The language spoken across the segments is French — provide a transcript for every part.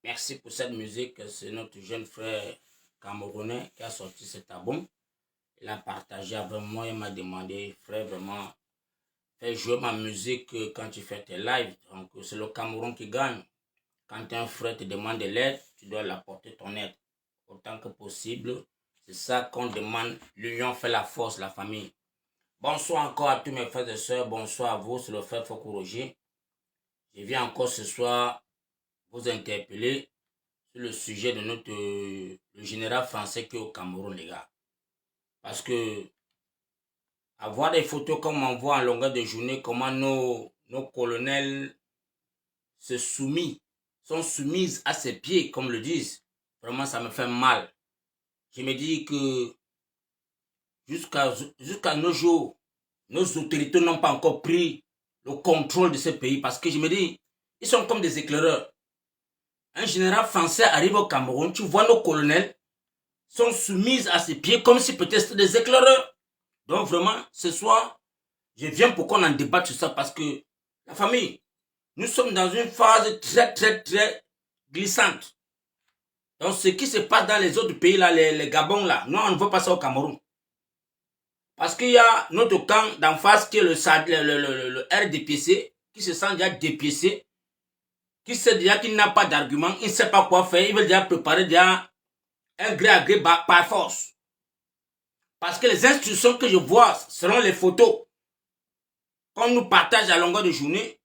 Merci pour cette musique. C'est notre jeune frère camerounais qui a sorti cet album. Il a partagé avec moi. Il m'a demandé, frère, vraiment, fais jouer ma musique quand tu fais tes lives. Donc, c'est le Cameroun qui gagne. Quand un frère te demande de l'aide, tu dois l'apporter ton aide autant que possible. C'est ça qu'on demande. L'union fait la force, la famille. Bonsoir encore à tous mes frères et sœurs. Bonsoir à vous, c'est le frère Foko Roger. Je viens encore ce soir vous interpeller sur le sujet de le général français qui est au Cameroun, les gars. Parce que avoir des photos comme on voit en longueur de journée, comment nos colonels sont soumises à ses pieds, comme le disent. Vraiment, ça me fait mal. Je me dis que jusqu'à nos jours, nos autorités n'ont pas encore pris le contrôle de ce pays. Parce que je me dis, ils sont comme des éclaireurs. Un général français arrive au Cameroun, tu vois nos colonels sont soumis à ses pieds comme si peut-être c'était des éclaireurs. Donc vraiment, ce soir, je viens pour qu'on en débatte sur ça parce que la famille, nous sommes dans une phase très glissante. Donc ce qui se passe dans les autres pays, là, les Gabon, là, nous on ne veut pas ça au Cameroun. Parce qu'il y a notre camp d'en face qui est le RDPC, qui se sent déjà dépiécé, qui sait déjà qu'il n'a pas d'argument, il ne sait pas quoi faire, il veut déjà préparer déjà un gré à gré par force. Parce que les instructions que je vois seront les photos qu'on nous partage à longueur de journée,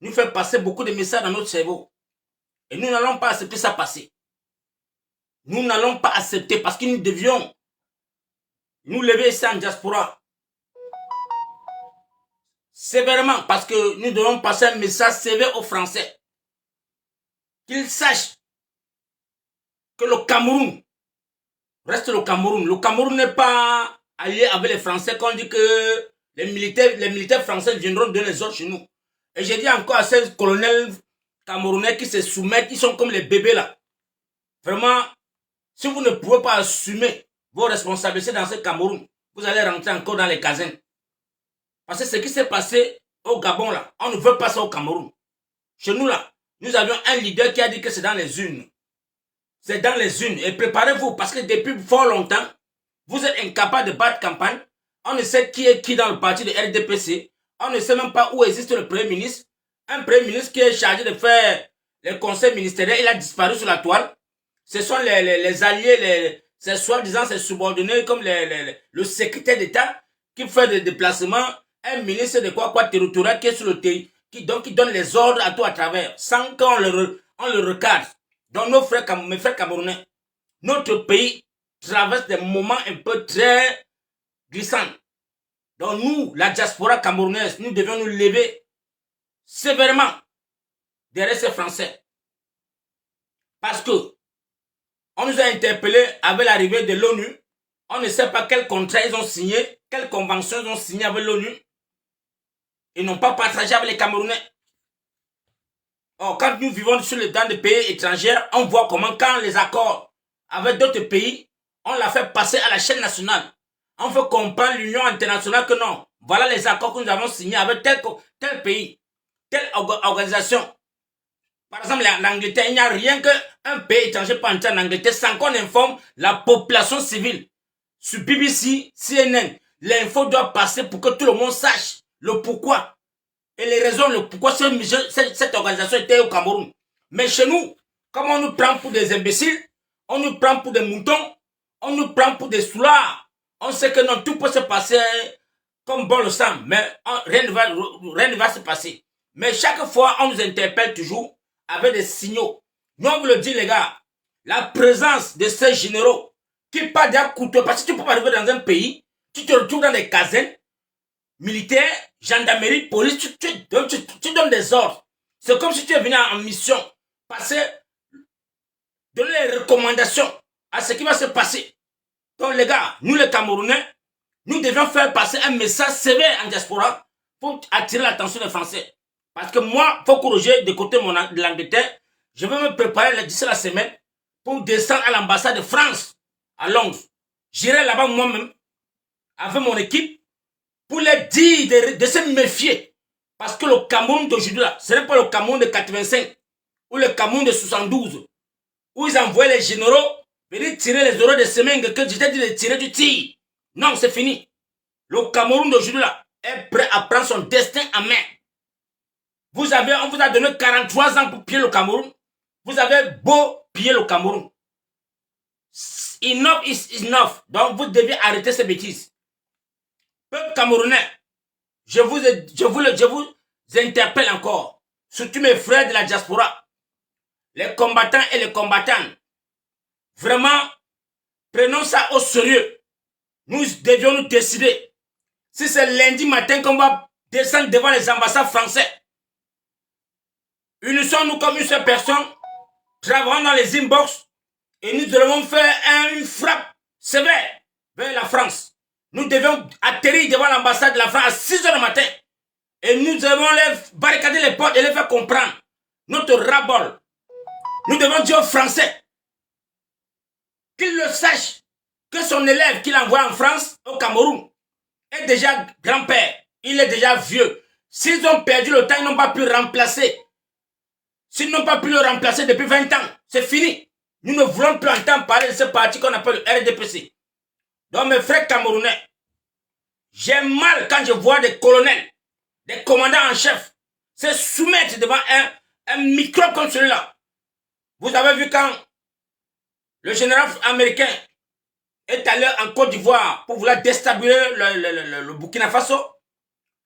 nous fait passer beaucoup de messages dans notre cerveau. Et nous n'allons pas accepter ça passer. Nous n'allons pas accepter parce que nous devions nous lever ici en diaspora. Sévèrement, parce que nous devons passer un message sévère aux Français. Qu'ils sachent que le Cameroun reste le Cameroun. Le Cameroun n'est pas allié avec les Français quand on dit que les militaires français viendront donner les ordres chez nous. Et j'ai dit encore à ces colonels camerounais qui se soumettent, ils sont comme les bébés là. Vraiment, si vous ne pouvez pas assumer vos responsabilités dans ce Cameroun, vous allez rentrer encore dans les casernes. Parce que ce qui s'est passé au Gabon là, on ne veut pas ça au Cameroun. Chez nous là, nous avions un leader qui a dit que c'est dans les urnes. C'est dans les urnes. Et préparez-vous parce que depuis fort longtemps, vous êtes incapable de battre campagne. On ne sait qui est qui dans le parti de RDPC. On ne sait même pas où existe le Premier ministre. Un Premier ministre qui est chargé de faire les conseils ministériels, il a disparu sur la toile. Ce sont les alliés, ces soi-disant ces subordonnés comme le secrétaire d'État qui fait des déplacements. Un ministre de quoi territorial qui est sur le terrain, qui donne les ordres à tout à travers, sans qu'on le recadre. Donc mes frères camerounais, notre pays traverse des moments un peu très glissants. Donc nous, la diaspora camerounaise, nous devons nous lever sévèrement derrière ces Français. Parce que on nous a interpellés avec l'arrivée de l'ONU. On ne sait pas quel contrat ils ont signé, quelle convention ils ont signé avec l'ONU. Ils n'ont pas partagé avec les Camerounais. Or, quand nous vivons dans des pays étrangers, on voit comment quand les accords avec d'autres pays, on l'a fait passer à la chaîne nationale. On veut comprendre l'Union internationale que non. Voilà les accords que nous avons signés avec tel pays, telle organisation. Par exemple, l'Angleterre, il n'y a rien qu'un pays étranger peut entrer en Angleterre sans qu'on informe la population civile. Sur BBC, CNN, l'info doit passer pour que tout le monde sache le pourquoi. Et les raisons, le pourquoi cette organisation était au Cameroun. Mais chez nous, comme on nous prend pour des imbéciles, on nous prend pour des moutons, on nous prend pour des soulards. On sait que non, tout peut se passer comme bon le sang, mais rien ne va se passer. Mais chaque fois, on nous interpelle toujours avec des signaux. Nous, on vous le dit, les gars, la présence de ces généraux qui partent d'un couteau, parce que tu peux pas arriver dans un pays, tu te retrouves dans des casernes militaires, gendarmerie, police, tu donnes des ordres. C'est comme si tu es venu en mission, donner les recommandations à ce qui va se passer. Donc les gars, nous les Camerounais, nous devons faire passer un message sévère en diaspora pour attirer l'attention des Français. Parce que moi, il faut corriger de côté de l'Angleterre, je vais me préparer d'ici la semaine pour descendre à l'ambassade de France à Londres. J'irai là-bas moi-même avec mon équipe pour leur dire de se méfier. Parce que le Cameroun d'aujourd'hui, ce n'est pas le Cameroun de 85 ou le Cameroun de 72. où ils envoyaient les généraux venir tirer les euros de Semengue que j'étais dit de tirer du tir. Non, c'est fini. Le Cameroun d'aujourd'hui là est prêt à prendre son destin en main. On vous a donné 43 ans pour piller le Cameroun. Vous avez beau piller le Cameroun. Enough is enough. Donc vous devez arrêter ces bêtises. Peuple camerounais, je vous interpelle encore. Surtout mes frères de la diaspora. Les combattants et les combattantes. Vraiment, prenons ça au sérieux. Nous devions nous décider. Si c'est lundi matin qu'on va descendre devant les ambassades français, unissons-nous comme une seule personne, travaillons dans les inbox et nous devons faire une frappe sévère vers la France. Nous devons atterrir devant l'ambassade de la France à 6 h du matin et nous devons les barricader les portes et les faire comprendre notre ras-bol. Nous devons dire aux Français qu'ils le sachent que son élève qu'il envoie en France, au Cameroun, est déjà grand-père. Il est déjà vieux. S'ils ont perdu le temps, ils n'ont pas pu remplacer. S'ils n'ont pas pu le remplacer depuis 20 ans, c'est fini. Nous ne voulons plus entendre parler de ce parti qu'on appelle le RDPC. Donc mes frères camerounais, j'ai mal quand je vois des colonels, des commandants en chef se soumettre devant un micro comme celui-là. Vous avez vu quand le général américain est allé en Côte d'Ivoire pour vouloir déstabiliser le Burkina Faso.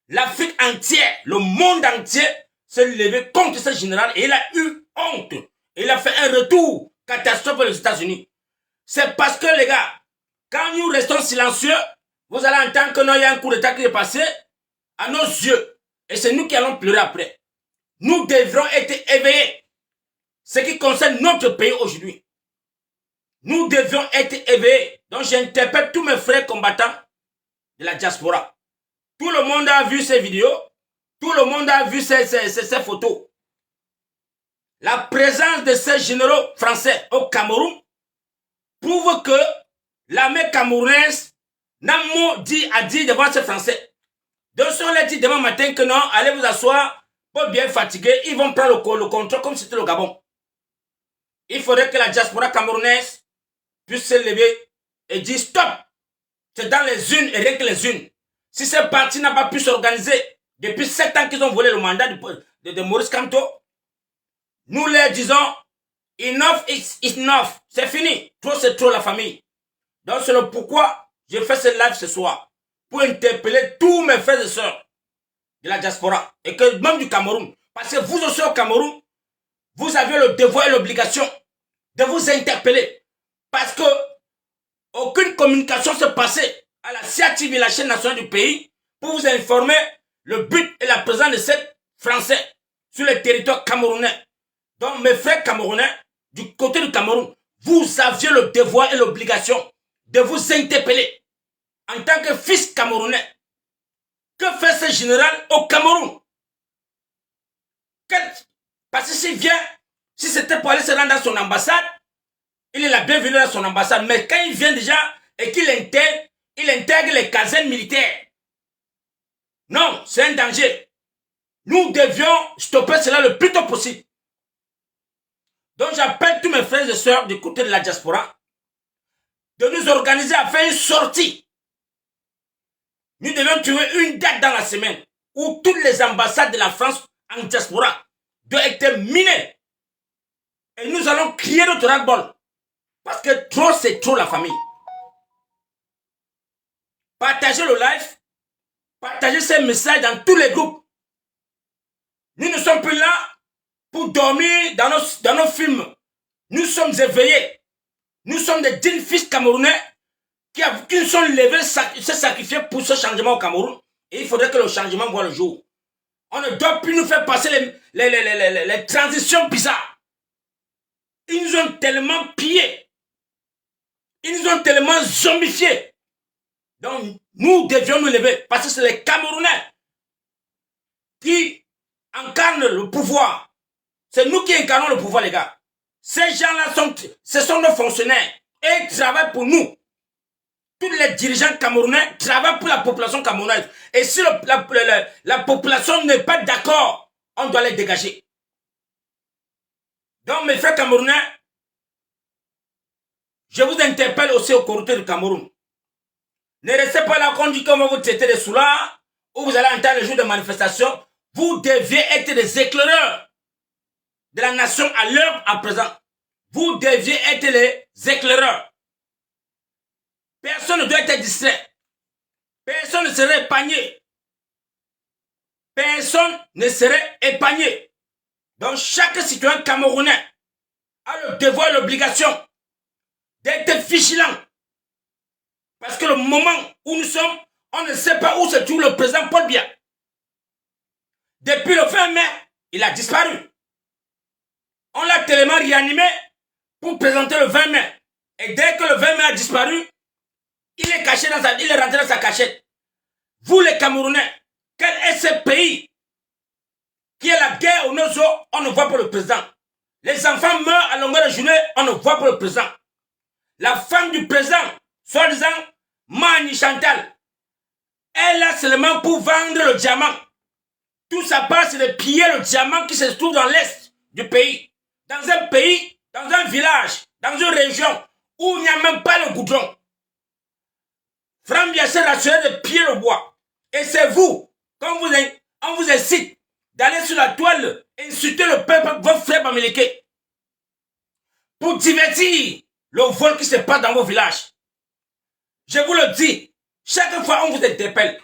L'Afrique entière, le monde entier s'est levé contre ce général et il a eu honte. Il a fait un retour catastrophe aux États-Unis. C'est parce que les gars, quand nous restons silencieux, vous allez entendre que non, il y a un coup d'état qui est passé à nos yeux. Et c'est nous qui allons pleurer après. Nous devrons être éveillés. Ce qui concerne notre pays aujourd'hui. Nous devions être éveillés. Donc j'interpelle tous mes frères combattants de la diaspora. Tout le monde a vu ces vidéos. Tout le monde a vu ces photos. La présence de ces généraux français au Cameroun prouve que l'armée camerounaise n'a mot à dire devant ces Français. Donc si on leur dit demain matin que non, allez vous asseoir, pas bien fatigué, ils vont prendre le contrôle comme si c'était le Gabon. Il faudrait que la diaspora camerounaise puisse se lever et dire stop. C'est dans les unes et rien que les unes. Si ce parti n'a pas pu s'organiser depuis 7 ans qu'ils ont volé le mandat de Maurice Kamto, nous leur disons enough is enough. C'est fini. Trop c'est trop la famille. Donc c'est le pourquoi je fais ce live ce soir. Pour interpeller tous mes frères et sœurs de la diaspora. Et que même du Cameroun. Parce que vous aussi au Cameroun, vous avez le devoir et l'obligation de vous interpeller. Parce que aucune communication s'est passée à la CIATV, la chaîne nationale du pays, pour vous informer le but et la présence de ces Français sur le territoire camerounais. Donc mes frères camerounais, du côté du Cameroun, vous aviez le devoir et l'obligation de vous interpeller en tant que fils camerounais. Que fait ce général au Cameroun? Parce que s'il vient, si c'était pour aller se rendre dans son ambassade, il est la bienvenue dans son ambassade. Mais quand il vient déjà et qu'il intègre les casernes militaires, non, c'est un danger. Nous devions stopper cela le plus tôt possible. Donc j'appelle tous mes frères et sœurs du côté de la diaspora de nous organiser à faire une sortie. Nous devons trouver une date dans la semaine où toutes les ambassades de la France en diaspora doivent être minées. Et nous allons crier notre ras-le-bol. Parce que trop, c'est trop la famille. Partagez le live. Partagez ces messages dans tous les groupes. Nous ne sommes plus là pour dormir dans nos films. Nous sommes éveillés. Nous sommes des dignes fils camerounais qui sont levés, se sacrifiés pour ce changement au Cameroun. Et il faudrait que le changement voit le jour. On ne doit plus nous faire passer les transitions bizarres. Ils nous ont tellement pillés. Ils nous ont tellement zombifiés. Donc, nous devions nous lever. Parce que c'est les Camerounais qui incarnent le pouvoir. C'est nous qui incarnons le pouvoir, les gars. Ces gens-là, ce sont nos fonctionnaires. Et ils travaillent pour nous. Tous les dirigeants camerounais travaillent pour la population camerounaise. Et si la population n'est pas d'accord, on doit les dégager. Donc, mes frères camerounais, Je vous interpelle aussi aux autorités du Cameroun. Ne restez pas là qu'on dit qu'on va vous traiter des soulards ou vous allez entendre les jours de manifestation. Vous deviez être des éclaireurs de la nation à l'heure à présent. Vous deviez être les éclaireurs. Personne ne doit être distrait. Personne ne serait épargné. Personne ne serait épargné. Donc chaque citoyen camerounais a le devoir et l'obligation d'être vigilant. Parce que le moment où nous sommes, on ne sait pas où se trouve le président Paul Biya. Depuis le 20 mai, il a disparu. On l'a tellement réanimé pour présenter le 20 mai. Et dès que le 20 mai a disparu, il est caché il est rentré dans sa cachette. Vous les Camerounais, quel est ce pays qui est la guerre au Nozo, on ne voit pas le président. Les enfants meurent à longueur de journée, on ne voit pas le président. La femme du président, soi-disant Mani Chantal, elle a seulement pour vendre le diamant. Tout ça passe, c'est de piller le diamant qui se trouve dans l'est du pays. Dans un pays, dans un village, dans une région où il n'y a même pas le goudron. Franck Biya s'est rassuré de piller le bois. Et c'est vous, quand on vous incite d'aller sur la toile, insulter le peuple, vos frères bamileke, pour divertir le vol qui se passe dans vos villages. Je vous le dis, chaque fois on vous interpelle,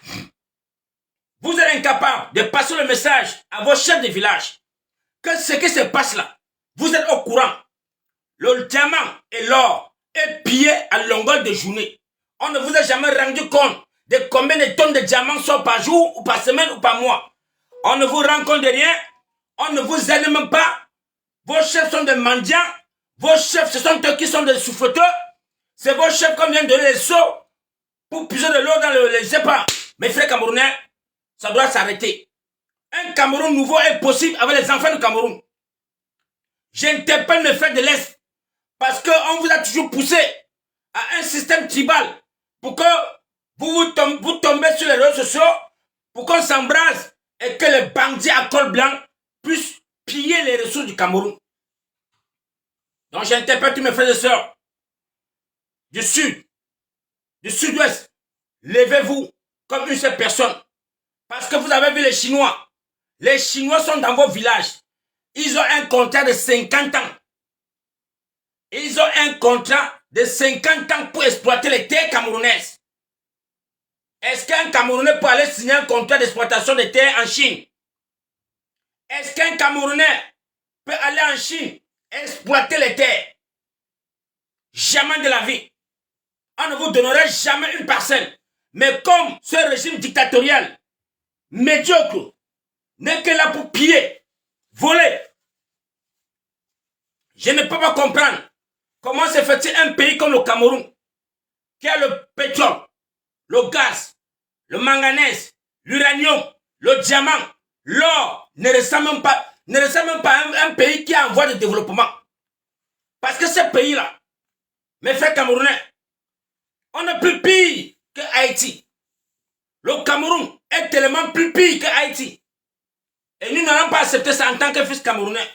vous êtes incapable de passer le message à vos chefs de village que ce qui se passe là, vous êtes au courant. Le diamant et l'or est pillé à longueur de journée. On ne vous a jamais rendu compte de combien de tonnes de diamants sont par jour ou par semaine ou par mois. On ne vous rend compte de rien. On ne vous aide même pas. Vos chefs sont des mendiants. Vos chefs, ce sont eux qui sont des souffleteurs. C'est vos chefs qu'on vient de donner les seaux pour puiser de l'eau dans les épargnes. Mes frères camerounais, ça doit s'arrêter. Un Cameroun nouveau est possible avec les enfants du Cameroun. J'interpelle mes frères de l'Est parce qu'on vous a toujours poussé à un système tribal pour que vous tombez sur les réseaux sociaux pour qu'on s'embrase et que les bandits à col blanc puissent piller les ressources du Cameroun. Donc j'interpelle tous mes frères et sœurs du sud, du sud-ouest. Levez-vous comme une seule personne. Parce que vous avez vu les Chinois. Les Chinois sont dans vos villages. Ils ont un contrat de 50 ans. Ils ont un contrat de 50 ans pour exploiter les terres camerounaises. Est-ce qu'un Camerounais peut aller signer un contrat d'exploitation des terres en Chine? Est-ce qu'un Camerounais peut aller en Chine exploiter les terres? Jamais de la vie. On ne vous donnerait jamais une parcelle. Mais comme ce régime dictatorial médiocre n'est que là pour piller, voler, je ne peux pas comprendre comment se fait-il un pays comme le Cameroun qui a le pétrole, le gaz, le manganèse, l'uranium, le diamant, l'or, ne ressent même pas un pays qui est en voie de développement. Parce que ce pays-là, mes frères camerounais, on est plus pire que Haïti. Le Cameroun est tellement plus pire que Haïti. Et nous n'allons pas accepter ça en tant que fils camerounais.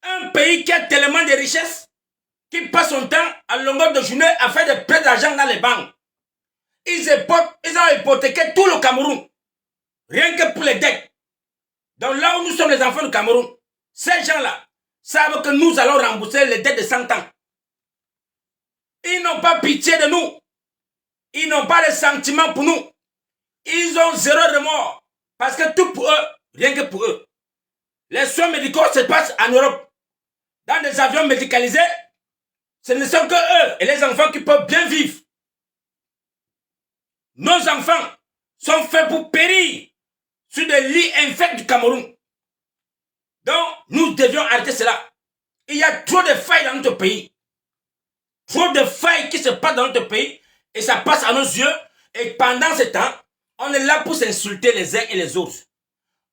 Un pays qui a tellement de richesses, qui passe son temps à longueur de journée à faire des prêts d'argent dans les banques. Ils ont hypothéqué tout le Cameroun. Rien que pour les dettes. Donc là où nous sommes les enfants du Cameroun, ces gens-là savent que nous allons rembourser les dettes de 100 ans. Ils n'ont pas pitié de nous. Ils n'ont pas de sentiments pour nous. Ils ont zéro remords. Parce que tout pour eux, rien que pour eux. Les soins médicaux se passent en Europe. Dans des avions médicalisés, ce ne sont que eux et les enfants qui peuvent bien vivre. Nos enfants sont faits pour périr sur des lits infects du Cameroun. Donc, nous devions arrêter cela. Il y a trop de failles dans notre pays. Trop de failles qui se passent dans notre pays et ça passe à nos yeux. Et pendant ce temps, on est là pour s'insulter les uns et les autres.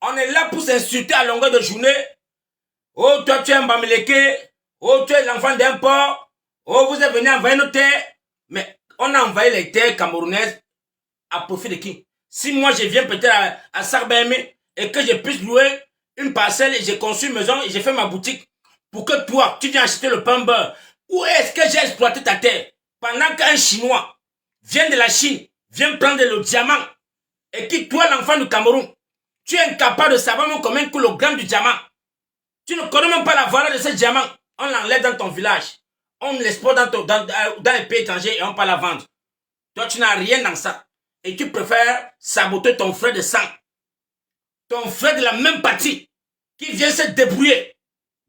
On est là pour s'insulter à longueur de journée. Oh, toi, tu es un Bamileke. Oh, tu es l'enfant d'un port. Oh, vous êtes venu envahir nos terres. Mais on a envahi les terres camerounaises à profit de qui? Si moi, je viens peut-être à Sarbemé et que je puisse louer une parcelle et j'ai conçu une maison et j'ai fait ma boutique pour que toi, tu viens acheter le pain beurre Où est-ce que j'ai exploité ta terre? Pendant qu'un Chinois vient de la Chine, vient prendre le diamant, et qui, toi, l'enfant du Cameroun, tu es incapable de savoir même combien coûte le gramme du diamant. Tu ne connais même pas la valeur de ce diamant. On l'enlève dans ton village. On l'exporte dans les pays étrangers et on peut la vendre. Toi, tu n'as rien dans ça. Et tu préfères saboter ton frère de sang. Ton frère de la même partie qui vient se débrouiller.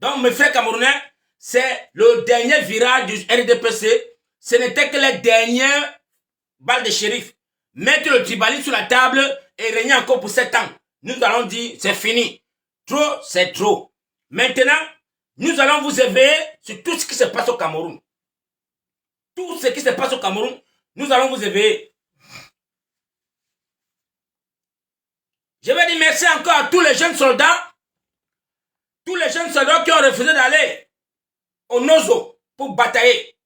Donc, mes frères camerounais, c'est le dernier virage du RDPC. Ce n'était que les dernières balles de shérif. Mettre le tribalisme sur la table et régner encore pour 7 ans. Nous allons dire, c'est fini. Trop, c'est trop. Maintenant, nous allons vous éveiller sur tout ce qui se passe au Cameroun. Tout ce qui se passe au Cameroun, nous allons vous éveiller. Je vais dire merci encore à tous les jeunes soldats. Tous les jeunes soldats qui ont refusé d'aller au Nozo pour batailler.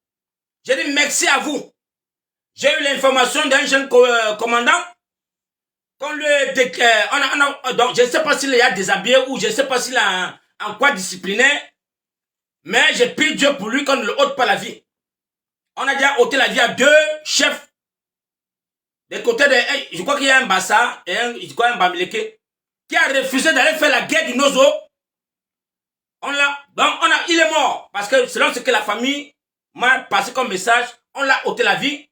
Je dis merci à vous. J'ai eu l'information d'un jeune commandant qu'on lui donc je ne sais pas s'il est déshabillé ou je ne sais pas s'il a en quoi disciplinaire, mais j'ai pris Dieu pour lui qu'on ne le ôte pas la vie. On a déjà ôté la vie à 2 chefs des côtés de... Je crois qu'il y a un Bassa et un Bamileke qui a refusé d'aller faire la guerre du Nozo. Il est mort parce que selon ce que la famille m'a passé comme message, on l'a ôté la vie.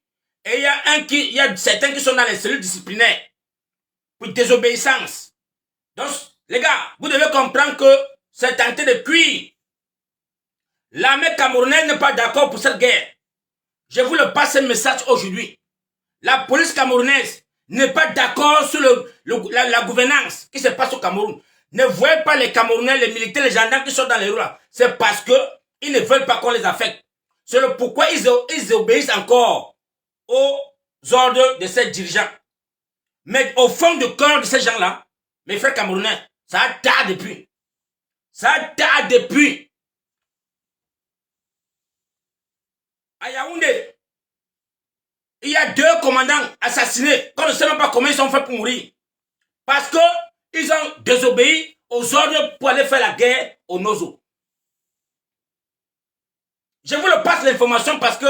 Et il y a certains qui sont dans les cellules disciplinaires pour désobéissance. Donc, les gars, vous devez comprendre que c'est tenté de cuire. L'armée camerounaise n'est pas d'accord pour cette guerre. Je vous le passe ce message aujourd'hui. La police camerounaise n'est pas d'accord sur la gouvernance qui se passe au Cameroun. Ne voyez pas les Camerounais, les militaires, les gendarmes qui sont dans les rues là. C'est parce que ils ne veulent pas qu'on les affecte. C'est le pourquoi ils obéissent encore aux ordres de ces dirigeants. Mais au fond du cœur de ces gens-là, mes frères camerounais, ça a tard depuis. Ça a tard depuis. À Yaoundé, il y a 2 commandants assassinés, qu'on ne sait même pas comment ils sont faits pour mourir. Parce qu'ils ont désobéi aux ordres pour aller faire la guerre au Nozo. Je vous le passe l'information parce que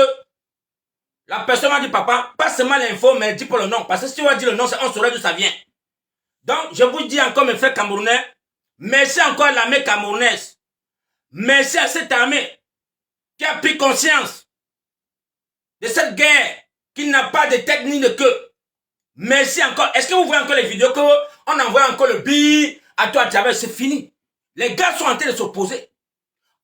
la personne m'a dit, papa, pas seulement l'info, mais dis pas le nom. Parce que si tu vas dire le nom, on saurait d'où ça vient. Donc, je vous dis encore, mes frères camerounais, merci encore à l'armée camerounaise. Merci à cette armée qui a pris conscience de cette guerre qui n'a pas de tête ni de queue. Merci encore. Est-ce que vous voyez encore les vidéos qu'on envoie encore le billet à toi à travers? C'est fini. Les gars sont en train de s'opposer.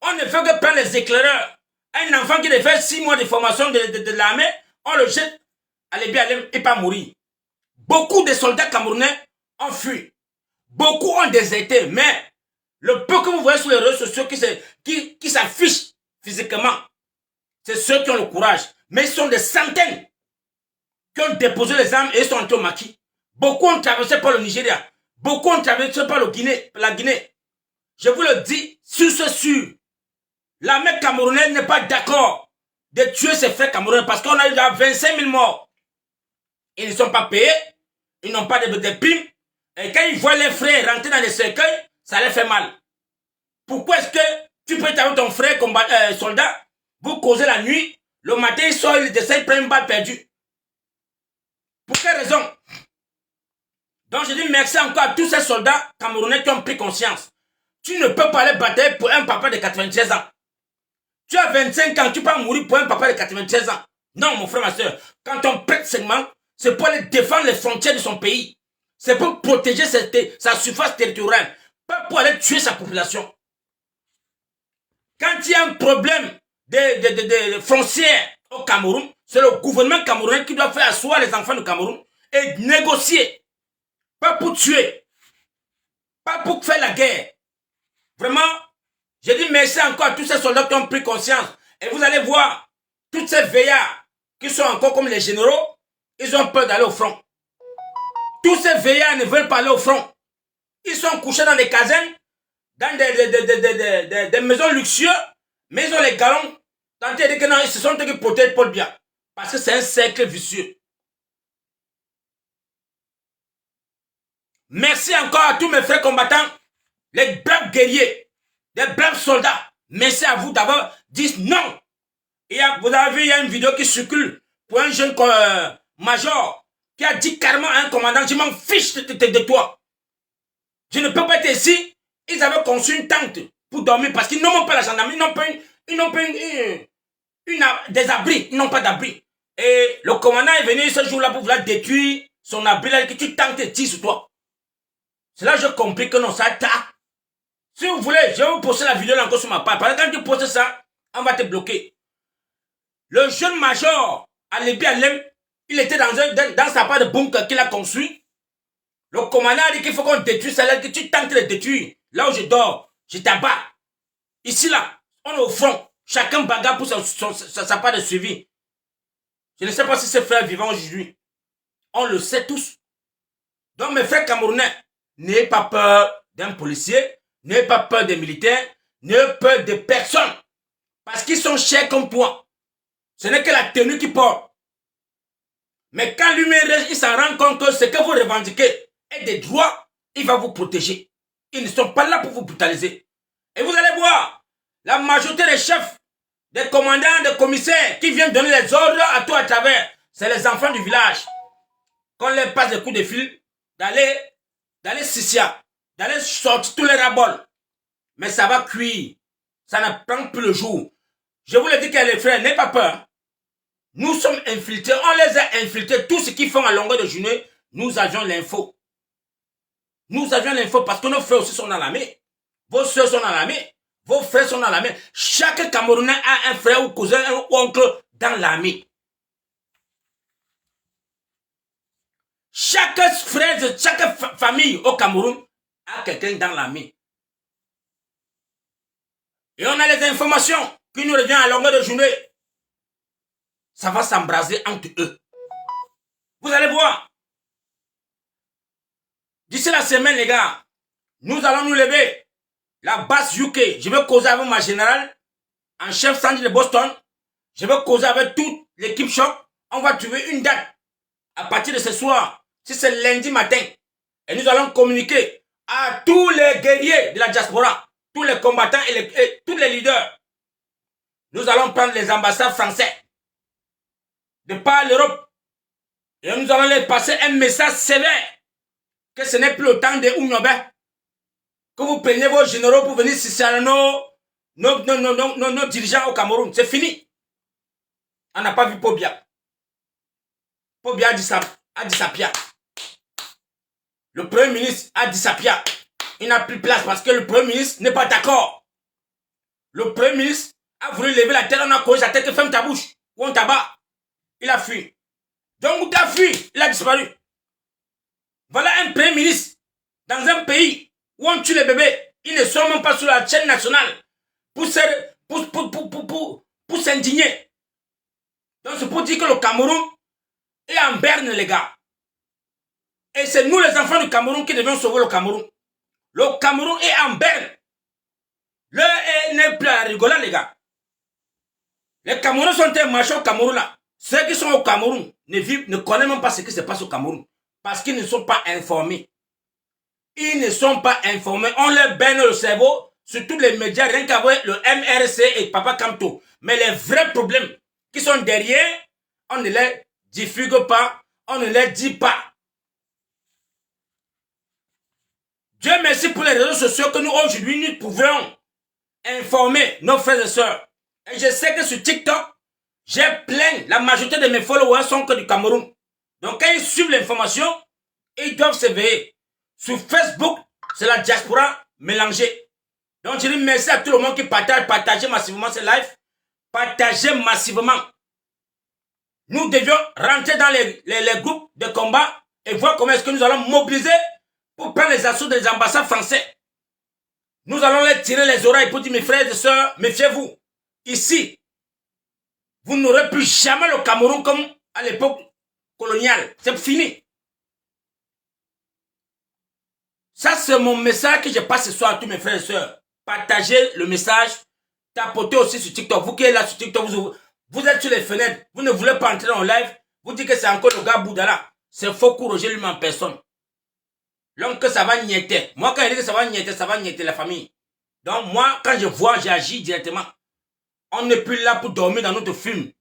On ne fait que prendre les éclaireurs. Un enfant qui devait faire 6 mois de formation de l'armée, on le jette à l'ébé et pas mourir. Beaucoup de soldats camerounais ont fui. Beaucoup ont déserté, mais le peu que vous voyez sur les réseaux sociaux qui s'affichent physiquement, c'est ceux qui ont le courage. Mais ils sont des centaines qui ont déposé les armes et ils sont entrés au maquis. Beaucoup ont traversé par le Nigeria. Beaucoup ont traversé par la Guinée. Je vous le dis, sur ce sûr, l'armée camerounaise n'est pas d'accord de tuer ses frères camerounais parce qu'on a eu déjà 25 000 morts. Ils ne sont pas payés, ils n'ont pas de primes. Et quand ils voient les frères rentrer dans les cercueils, ça les fait mal. Pourquoi est-ce que tu peux être avec ton frère soldat, vous causez la nuit, le matin il sort, il décède, il prend une balle perdue. Pour quelle raison? Donc je dis merci encore à tous ces soldats camerounais qui ont pris conscience. Tu ne peux pas aller batailler pour un papa de 96 ans. Tu as 25 ans, tu peux mourir pour un papa de 96 ans. Non, mon frère, ma soeur. Quand on prête serment, c'est pour aller défendre les frontières de son pays. C'est pour protéger sa surface territoriale. Pas pour aller tuer sa population. Quand il y a un problème de frontières au Cameroun, c'est le gouvernement camerounais qui doit faire asseoir les enfants du Cameroun et négocier. Pas pour tuer. Pas pour faire la guerre. Vraiment, je dis merci encore à tous ces soldats qui ont pris conscience. Et vous allez voir, toutes ces veillards qui sont encore comme les généraux, ils ont peur d'aller au front. Tous ces veillards ne veulent pas aller au front. Ils sont couchés dans des casernes, dans des maisons luxueuses, mais ils ont les galons. Tant qu'ils disent que non, ils se sont qui protègent Paul Biya. Parce que c'est un cercle vicieux. Merci encore à tous mes frères combattants, les braves guerriers, les braves soldats. Merci à vous d'avoir dit non Vous avez vu, il y a une vidéo qui circule pour un jeune major qui a dit carrément à un commandant, je m'en fiche de toi. Je ne peux pas être ici. Ils avaient conçu une tente pour dormir parce qu'ils n'ont pas la gendarmerie, ils n'ont pas des abris, ils n'ont pas d'abri. Et le commandant est venu ce jour-là pour vouloir détruire son abri, là, que tu tentes et tires sur toi. C'est là que j'ai compris que non, ça t'a. Si vous voulez, je vais vous poster la vidéo là encore sur ma page. Parce que quand tu postes ça, on va te bloquer. Le jeune major, Alebi Alem, il était dans sa part de bunker qu'il a construit. Le commandant a dit qu'il faut qu'on détruise ça là, que tu tentes de le détruire. Là où je dors, je t'abats. Ici là, on est au front. Chacun bagarre pour sa part de suivi. Je ne sais pas si ses frères vivants aujourd'hui. On le sait tous. Donc mes frères camerounais, n'ayez pas peur d'un policier, n'ayez pas peur des militaires, n'ayez peur de personne. Parce qu'ils sont chers comme toi. Ce n'est que la tenue qui porte. Mais quand lui-même il s'en rend compte que ce que vous revendiquez est des droits, il va vous protéger. Ils ne sont pas là pour vous brutaliser. Et vous allez voir, la majorité des chefs, des commandants, des commissaires qui viennent donner les ordres à tout à travers, c'est les enfants du village. Qu'on leur passe des coups de fil, d'aller Sissia, d'aller sortir tous les raboles. Mais ça va cuire. Ça ne prend plus le jour. Je vous le dis, les frères, n'ayez pas peur. Nous sommes infiltrés, on les a infiltrés. Tout ce qu'ils font à longueur de journée, nous avions l'info. Nous avions l'info parce que nos frères aussi sont dans l'armée. Vos soeurs sont dans l'armée. Vos frères sont dans l'armée. Chaque Camerounais a un frère ou cousin ou oncle dans l'armée. Chaque frère, chaque famille au Cameroun a quelqu'un dans l'armée. Et on a les informations qui nous reviennent à longueur de journée. Ça va s'embraser entre eux. Vous allez voir. D'ici la semaine, les gars, nous allons nous lever. La base UK, je vais causer avec ma générale en chef Sandy de Boston. Je vais causer avec toute l'équipe choc. On va trouver une date à partir de ce soir. Si c'est lundi matin. Et nous allons communiquer à tous les guerriers de la diaspora, tous les combattants et tous les leaders. Nous allons prendre les ambassades français de par l'Europe. Et nous allons leur passer un message sévère. Que ce n'est plus le temps des Oumyobé. Que vous preniez vos généraux pour venir sister nos dirigeants au Cameroun. C'est fini. On n'a pas vu Pobia. Pobia a dit sa pia. Le Premier ministre a dit sa pia. Il n'a plus place parce que le Premier ministre n'est pas d'accord. Le Premier ministre a voulu lever la tête, on a collé sa tête, ferme ta bouche. Ou on tabac. Il a fui. Donc, il a fui. Il a disparu. Voilà un Premier ministre dans un pays où on tue les bébés. Ils ne sont même pas sur la chaîne nationale pour s'indigner. Donc, c'est pour dire que le Cameroun est en berne, les gars. Et c'est nous, les enfants du Cameroun, qui devons sauver le Cameroun. Le Cameroun est en berne. L'heure n'est plus à rigoler, les gars. Les Camerounais sont des machos au Cameroun, là. Ceux qui sont au Cameroun ne connaissent même pas ce qui se passe au Cameroun. Parce qu'ils ne sont pas informés. Ils ne sont pas informés. On leur baigne le cerveau sur tous les médias, rien qu'avec le MRC et Papa Kamto. Mais les vrais problèmes qui sont derrière, on ne les diffuse pas, on ne les dit pas. Dieu merci pour les réseaux sociaux que nous, aujourd'hui, nous pouvons informer nos frères et sœurs. Et je sais que sur TikTok, j'ai plein, la majorité de mes followers sont que du Cameroun. Donc quand ils suivent l'information, ils doivent s'éveiller. Sur Facebook, c'est la diaspora mélangée. Donc je dis merci à tout le monde qui partage, partagez massivement ces lives. Partagez massivement. Nous devions rentrer dans les groupes de combat et voir comment est-ce que nous allons mobiliser pour prendre les assauts des ambassades français. Nous allons les tirer les oreilles pour dire mes frères et sœurs, méfiez-vous. Ici, vous n'aurez plus jamais le Cameroun comme à l'époque coloniale. C'est fini. Ça, c'est mon message que je passe ce soir à tous mes frères et sœurs. Partagez le message. Tapotez aussi sur TikTok. Vous qui êtes là sur TikTok, vous êtes sur les fenêtres. Vous ne voulez pas entrer en live. Vous dites que c'est encore le gars Boudala. C'est faux Roger lui-même en personne. Donc que ça va niéter. Moi, quand il dit que ça va niéter la famille. Donc moi, quand je vois, j'agis directement. On n'est plus là pour dormir dans notre film.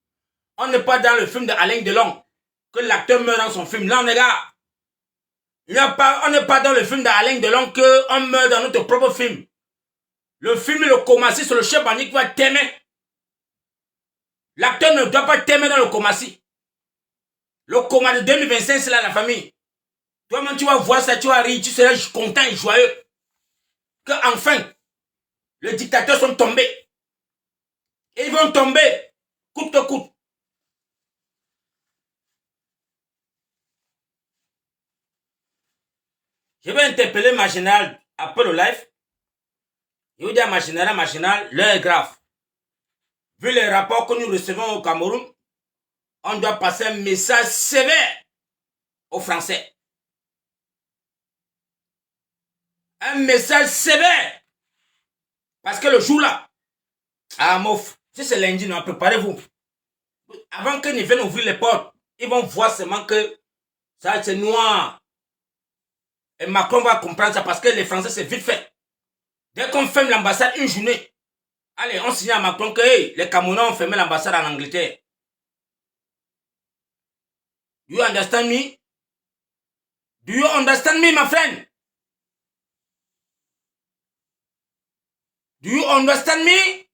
On n'est pas dans le film d'Alain Delon, que l'acteur meurt dans son film. Non, les gars. On n'est pas dans le film d'Alain Delon qu'on meurt dans notre propre film. Le film, le Komassi, c'est le chef bandit qui va t'aimer. L'acteur ne doit pas t'aimer dans le Komassi. Le coma de 2025, c'est là la famille. Toi-même, tu vas voir ça, tu vas rire, tu seras content et joyeux. Que enfin, les dictateurs sont tombés. Et ils vont tomber, coûte que coûte. Je vais interpeller ma générale après le live. Je vais dire à ma générale, l'heure est grave. Vu les rapports que nous recevons au Cameroun, on doit passer un message sévère aux Français. Un message sévère. Parce que le jour-là, à Mof, si c'est lundi, non, préparez-vous. Avant qu'ils ne viennent ouvrir les portes, ils vont voir seulement que ça, c'est noir. Et Macron va comprendre ça parce que les Français, c'est vite fait. Dès qu'on ferme l'ambassade une journée, allez, on signe à Macron que hey, les Camerounais ont fermé l'ambassade en Angleterre. Do you understand me? Do you understand me, my friend? Do you understand me?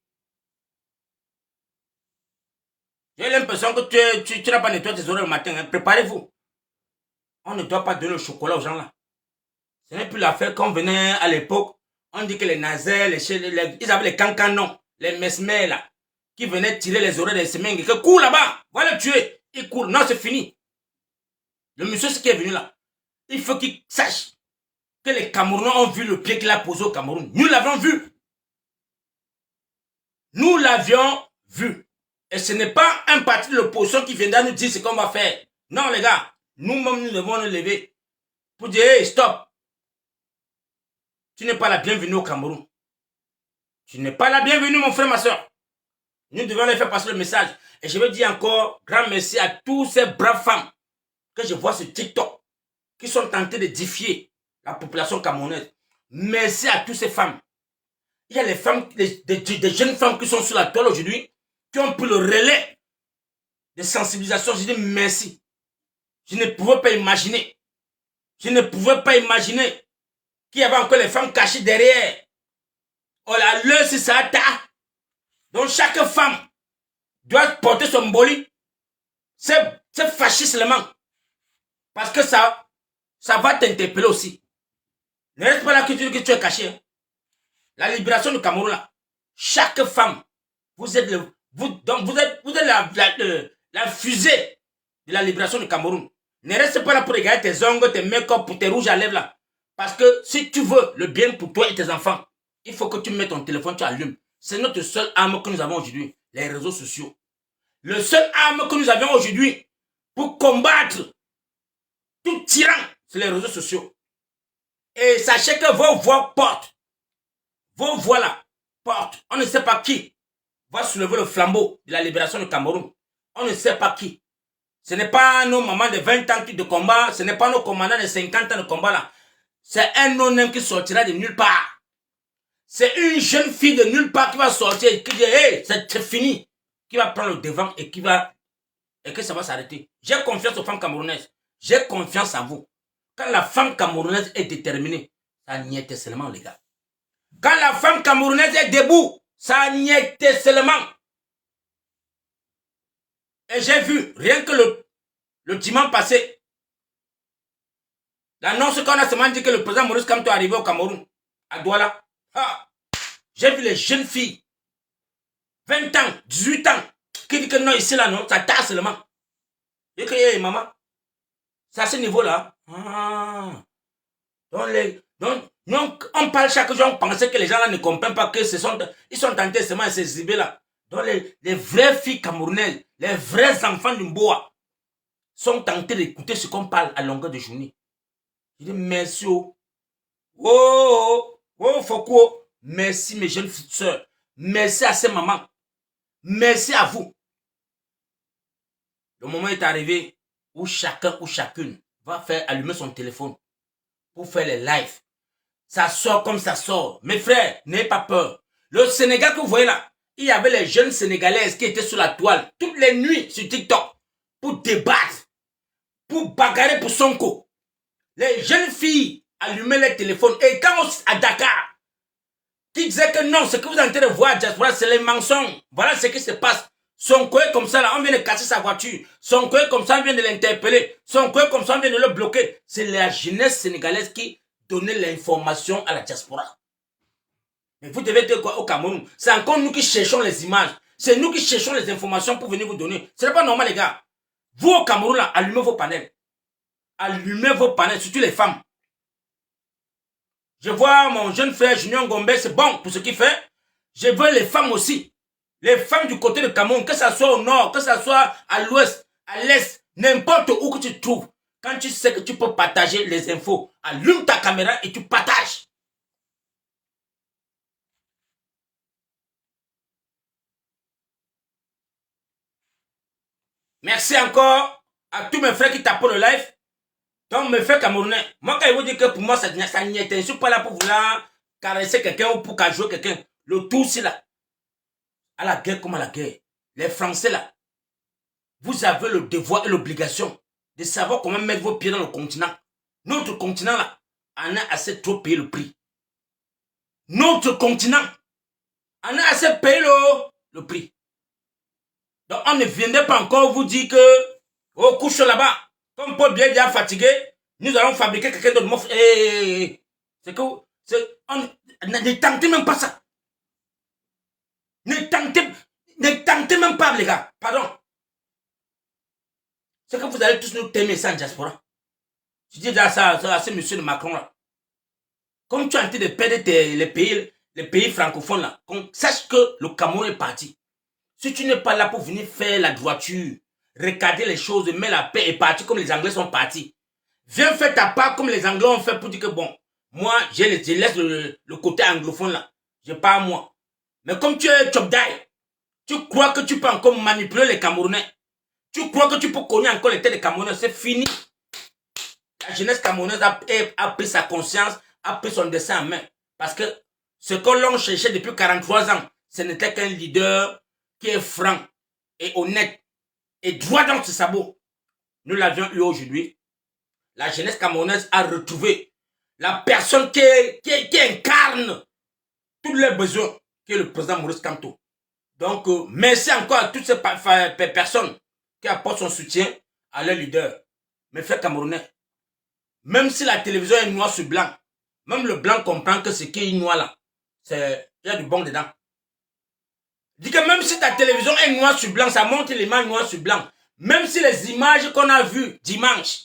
J'ai l'impression que tu n'as pas nettoyé tes oreilles le matin. Hein. Préparez-vous. On ne doit pas donner le chocolat aux gens là. Ce n'est plus l'affaire qu'on venait à l'époque. On dit que les nazais, ils avaient les cancanons, les mesmers là, qui venaient tirer les oreilles des semengues, que court là-bas, va le tuer. Il court. Non, c'est fini. Le monsieur, ce qui est venu là, il faut qu'il sache que les Camerounais ont vu le pied qu'il a posé au Cameroun. Nous l'avons vu. Nous l'avions vu. Et ce n'est pas un parti de l'opposition qui viendra nous dire ce qu'on va faire. Non, les gars, nous-mêmes, nous devons nous lever pour dire, hey, stop. Tu n'es pas la bienvenue au Cameroun. Tu n'es pas la bienvenue, mon frère, ma soeur. Nous devons leur faire passer le message. Et je veux dire encore, grand merci à tous ces braves femmes que je vois sur TikTok, qui sont tentées de défier la population camerounaise. Merci à toutes ces femmes. Il y a les femmes, des jeunes femmes qui sont sur la toile aujourd'hui, qui ont pris le relais de sensibilisation. Je dis merci. Je ne pouvais pas imaginer. Je ne pouvais pas imaginer qu'il y avait encore les femmes cachées derrière. Oh là, l'heure c'est ça. Donc chaque femme doit porter son bolide. C'est fasciste seulement. Parce que ça va t'interpeller aussi. Ne reste pas là que tu es caché. Hein. La libération du Cameroun là. Chaque femme, vous êtes la fusée de la libération du Cameroun. Ne reste pas là pour regarder tes ongles, tes make-up, pour tes rouges à lèvres là. Parce que si tu veux le bien pour toi et tes enfants, il faut que tu mettes ton téléphone, tu allumes. C'est notre seule arme que nous avons aujourd'hui, les réseaux sociaux. Le seul arme que nous avons aujourd'hui pour combattre tout tyran, c'est les réseaux sociaux. Et sachez que vos voix portent. Vos voix là portent. On ne sait pas qui va soulever le flambeau de la libération du Cameroun. On ne sait pas qui. Ce n'est pas nos mamans de 20 ans de combat, ce n'est pas nos commandants de 50 ans de combat là. C'est un non-homme qui sortira de nulle part. C'est une jeune fille de nulle part qui va sortir et qui dit hey, c'est fini. Qui va prendre le devant et que ça va s'arrêter. J'ai confiance aux femmes camerounaises. J'ai confiance en vous. Quand la femme camerounaise est déterminée, ça n'y était seulement, les gars. Quand la femme camerounaise est debout, ça n'y était seulement. Et j'ai vu, rien que le dimanche passé, l'annonce qu'on a seulement dit que le président Maurice Kamto est arrivé au Cameroun, à Douala. Ah, j'ai vu les jeunes filles, 20 ans, 18 ans, qui disent que non, ici là, non, ça tasse seulement. Et que, hey, maman, c'est à ce niveau-là. Ah. Donc, on parle chaque jour, on pensait que les gens là ne comprennent pas que ils sont tentés seulement de s'exhiber là. Donc, les vraies filles camerounaises, les vrais enfants du Mboa sont tentés d'écouter ce qu'on parle à longueur de journée. Je dis merci. Foucault. Merci mes jeunes soeurs. Merci à ces mamans. Merci à vous. Le moment est arrivé où chacun ou chacune va faire allumer son téléphone pour faire les lives. Ça sort comme ça sort. Mes frères, n'ayez pas peur. Le Sénégal que vous voyez là il y avait les jeunes Sénégalaises qui étaient sur la toile toutes les nuits sur TikTok pour débattre, pour bagarrer pour Sonko. Les jeunes filles allumaient les téléphones. Et quand à Dakar, qui disaient que non, ce que vous êtes en train de voir, Diaspora, c'est les mensonges. Voilà ce qui se passe. Sonko est comme ça, là, on vient de casser sa voiture. Sonko est comme ça, on vient de l'interpeller. Sonko est comme ça, on vient de le bloquer. C'est la jeunesse sénégalaise qui donnait l'information à la diaspora. Mais vous devez dire quoi au Cameroun? C'est encore nous qui cherchons les images. C'est nous qui cherchons les informations pour venir vous donner. Ce n'est pas normal, les gars. Vous, au Cameroun, là, allumez vos panels. Allumez vos panels, surtout les femmes. Je vois mon jeune frère Junior Gombe, c'est bon pour ce qu'il fait. Je veux les femmes aussi. Les femmes du côté de Cameroun, que ce soit au nord, que ce soit à l'ouest, à l'est, n'importe où que tu te trouves. Quand tu sais que tu peux partager les infos, allume ta caméra et tu partages. Merci encore à tous mes frères qui tapent le live. Donc, mes frères camerounais, moi, quand ils vous disent que pour moi, ça n'y est, je ne suis pas là pour vouloir caresser quelqu'un ou pour jouer quelqu'un. Le tout, c'est là. À la guerre comme à la guerre. Les Français, là, vous avez le devoir et l'obligation de savoir comment mettre vos pieds dans le continent. Notre continent, là, en a assez trop payé le prix. Notre continent en a assez payé le prix. Donc, on ne viendrait pas encore vous dire que, oh, couche là-bas, comme Paul Biya est fatigué, nous allons fabriquer quelqu'un d'autre. C'est que, ne tentez même pas ça. Ne tentez même pas, les gars. Pardon. C'est que vous allez tous nous t'aimer ça en diaspora. Je dis ça à ce monsieur de Macron là. Comme tu es en train de perdre les pays francophones là, sache que le Cameroun est parti. Si tu n'es pas là pour venir faire la droiture, regarder les choses, mettre la paix et partir comme les Anglais sont partis. Viens faire ta part comme les Anglais ont fait pour dire que bon, moi, je laisse le côté anglophone là. Je pars moi. Mais comme tu es Chopdai, tu crois que tu peux encore manipuler les Camerounais. Tu crois que tu peux connaître encore les têtes des Camerounais. C'est fini. La jeunesse camerounaise a pris sa conscience, a pris son destin en main. Parce que ce que l'on cherchait depuis 43 ans, ce n'était qu'un leader qui est franc et honnête et droit dans ses sabots. Nous l'avions eu aujourd'hui. La jeunesse camerounaise a retrouvé la personne qui incarne tous les besoins, qui est le président Maurice Kamto. Donc, merci encore à toutes ces personnes qui apportent son soutien à leur leader. Mes frères camerounais, même si la télévision est noire sur blanc, même le blanc comprend que ce qui est noir là, il y a du bon dedans. Dis que même si ta télévision est noire sur blanc, ça montre l'image noire sur blanc. Même si les images qu'on a vues dimanche,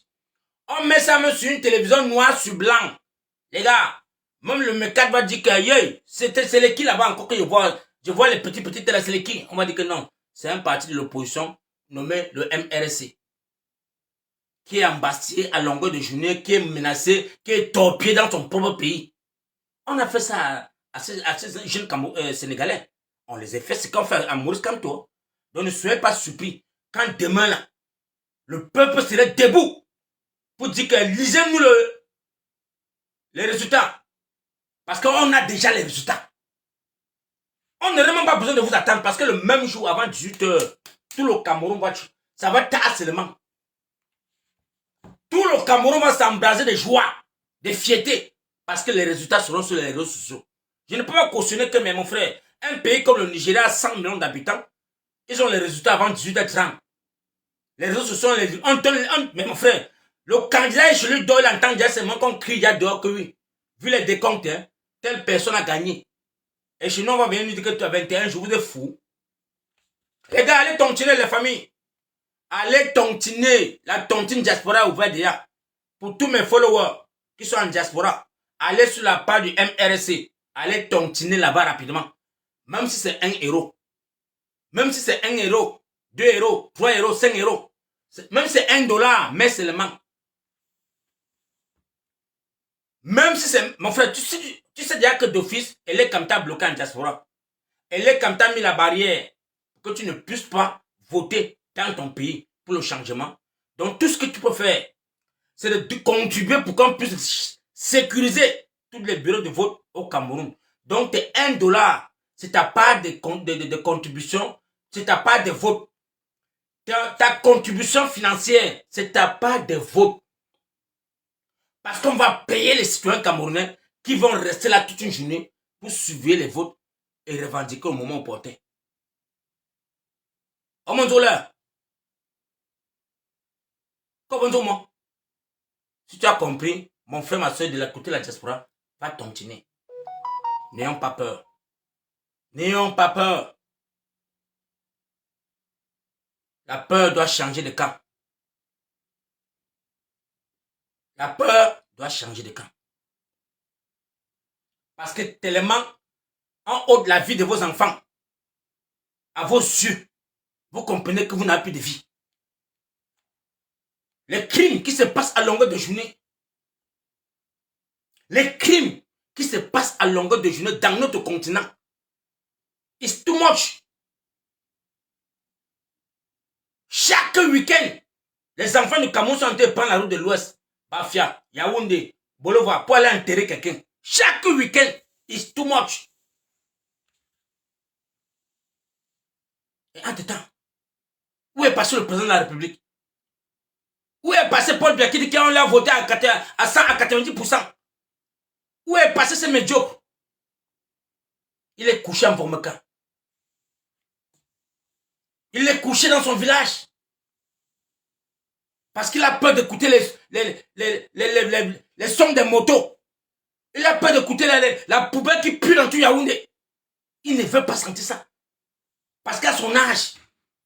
on met ça même sur une télévision noire sur blanc. Les gars, même le mec va dire que c'est les qui là-bas encore que je vois les petits télés, c'est les qui. On va dire que non, c'est un parti de l'opposition nommé le MRC. Qui est embastillé à longueur de journée, qui est menacé, qui est torpillé dans son propre pays. On a fait ça à ces jeunes Sénégalais. On les a fait ce qu'on fait à Maurice Kamto. Donc ne soyez pas surpris. Quand demain, là, le peuple serait debout pour dire que lisez-nous les résultats. Parce qu'on a déjà les résultats. On n'aurait même pas besoin de vous attendre parce que le même jour, avant 18h, tout le Cameroun ça va être seulement. Tout le Cameroun va s'embraser de joie, de fierté, parce que les résultats seront sur les réseaux sociaux. Je ne peux pas cautionner que, mais mon frère, un pays comme le Nigeria a 100 millions d'habitants, ils ont les résultats avant 18h30. Les réseaux sociaux, mais mon frère, le candidat chez lui, il entend déjà seulement qu'on crie dehors que oui. Vu les décomptes, hein, telle personne a gagné. Et chez nous, on va venir nous dire que tu as 21 jours, vous êtes fou. Les gars, allez tontiner les familles. Allez tontiner, la tontine diaspora ouverte déjà. Pour tous mes followers qui sont en diaspora, allez sur la page du MRC. Allez tontiner là-bas rapidement. Même si c'est 1 euro. Même si c'est 1 euro, 2 euros, 3 euros, 5 euros. Même si c'est $1, mais seulement. Même si c'est... Mon frère, tu sais déjà que d'office, elle est comme t'as bloqué en diaspora. Elle est comme t'as mis la barrière pour que tu ne puisses pas voter dans ton pays pour le changement. Donc tout ce que tu peux faire, c'est de contribuer pour qu'on puisse sécuriser tous les bureaux de vote au Cameroun. Donc tes $1, c'est ta part de contribution, c'est ta part de vote. Ta contribution financière, c'est ta part de vote. Parce qu'on va payer les citoyens camerounais qui vont rester là toute une journée pour suivre les votes et revendiquer au moment opportun. Oh mon Dieu là. Comment moi? Si tu as compris, mon frère, ma soeur de la côté de la diaspora, va continuer. N'ayons pas peur. N'ayons pas peur. La peur doit changer de camp. La peur doit changer de camp. Parce que tellement, en haut de la vie de vos enfants, à vos yeux, vous comprenez que vous n'avez plus de vie. Les crimes qui se passent à longueur de journée, les crimes qui se passent à longueur de journée dans notre continent, it's too much. Chaque week-end, les enfants du Cameroun sont en train de prendre la route de l'Ouest, Bafia, Yaoundé, Bolova, pour aller enterrer quelqu'un. Chaque week-end, it's too much. Et entre-temps, où est passé le président de la République? Où est passé Paul Biya qui dit qu'on l'a voté à 100 à 90%? Où est passé ce médiocre? Il est couché en Vormeka. Il est couché dans son village. Parce qu'il a peur d'écouter les sons des motos. Il a peur d'écouter la poubelle qui pue dans tout Yaoundé. Il ne veut pas sentir ça. Parce qu'à son âge,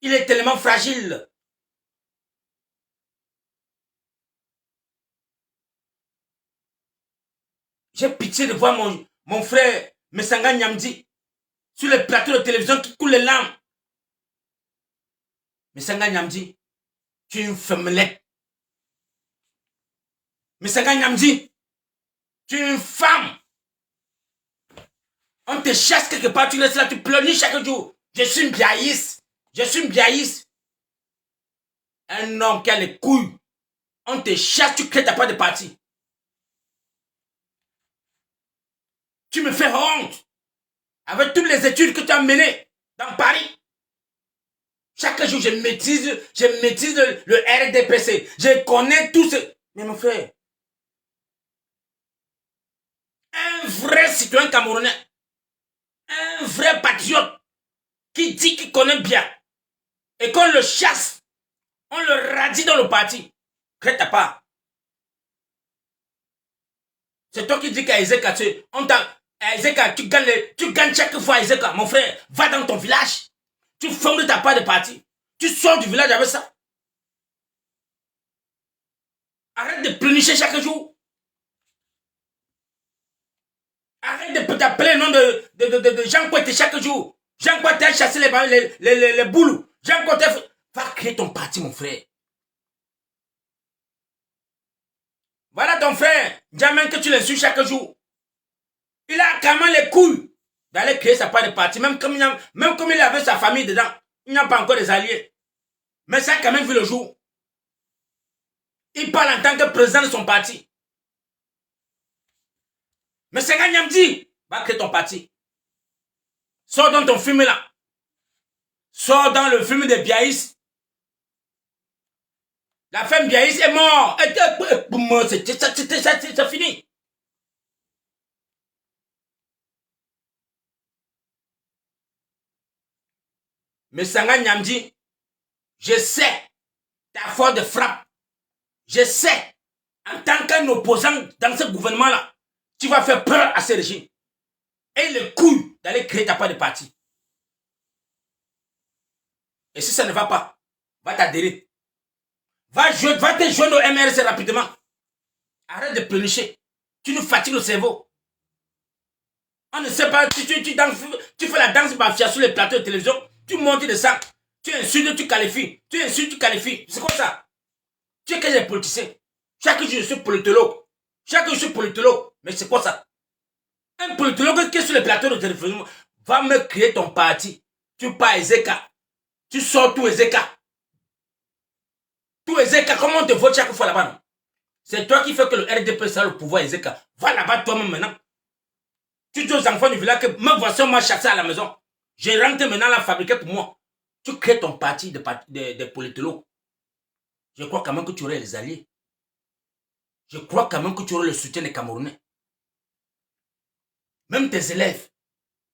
il est tellement fragile. J'ai pitié de voir mon frère Messanga Nyamdi sur les plateaux de télévision qui coule les larmes. Messanga Nyamdi, tu es une femmelette. Messanga Nyamdi, tu es une femme. On te chasse quelque part, tu restes là, tu pleurniches chaque jour. Je suis une biaïs. Je suis une biaïs. Un homme qui a les couilles. On te chasse, tu crées ta part de parti. Tu me fais honte. Avec toutes les études que tu as menées dans Paris. Chaque jour, je maîtrise le RDPC. Je connais tout ce... Mais mon frère, un vrai citoyen camerounais, un vrai patriote, qui dit qu'il connaît bien, et qu'on le chasse, on le radie dans le parti. Crée ta part. C'est toi qui dis qu'à Ezeka, tu gagnes chaque fois Ezeka. Mon frère, va dans ton village. Tu formes ta part de parti. Tu sors du village avec ça. Arrête de pleurnicher chaque jour. Arrête de t'appeler le nom de Jean Kouette chaque jour. Jean Kouette a chassé les boules. Jean Kouette, va créer ton parti, mon frère. Voilà ton frère, Djamin, que tu l'insultes chaque jour. Il a quand même les couilles d'aller créer sa part de parti, même comme il avait sa famille dedans. Il n'y a pas encore des alliés. Mais ça a quand même vu le jour. Il parle en tant que président de son parti. Mais c'est Nyamdi, va créer ton parti. Sors dans ton film là. Sors dans le film de Biaïs. La femme Biaïs est morte. C'est fini. Mais Sanga Nyamdi, je sais ta force de frappe. Je sais, en tant qu'un opposant dans ce gouvernement-là, tu vas faire peur à ce régime. Et le coup d'aller créer ta part de parti. Et si ça ne va pas, va t'adhérer. Va te joindre au MRC rapidement. Arrête de pleurnicher. Tu nous fatigues le cerveau. On ne sait pas, tu fais la danse mafia sur les plateaux de télévision, tu montes de ça, tu insultes, tu qualifies, tu insultes, tu qualifies. C'est quoi ça? Tu es que des politiciens. Chaque jour, je suis politologue. Chaque jour, je suis politologue. Mais c'est quoi ça? Un politologue qui est sur les plateaux de télévision va me créer ton parti. Tu pars Ezeka. Tu sors tout Ezeka. Tout Ezeka, comment on te vote chaque fois là-bas? C'est toi qui fais que le RDP soit le pouvoir Ezeka. Va là-bas toi-même maintenant. Tu dis aux enfants du village que me voici, on m'a chassé à la maison. J'ai rentré maintenant la fabriquer pour moi. Tu crées ton parti de politologues. Je crois quand même que tu aurais les alliés. Je crois quand même que tu aurais le soutien des Camerounais. Même tes élèves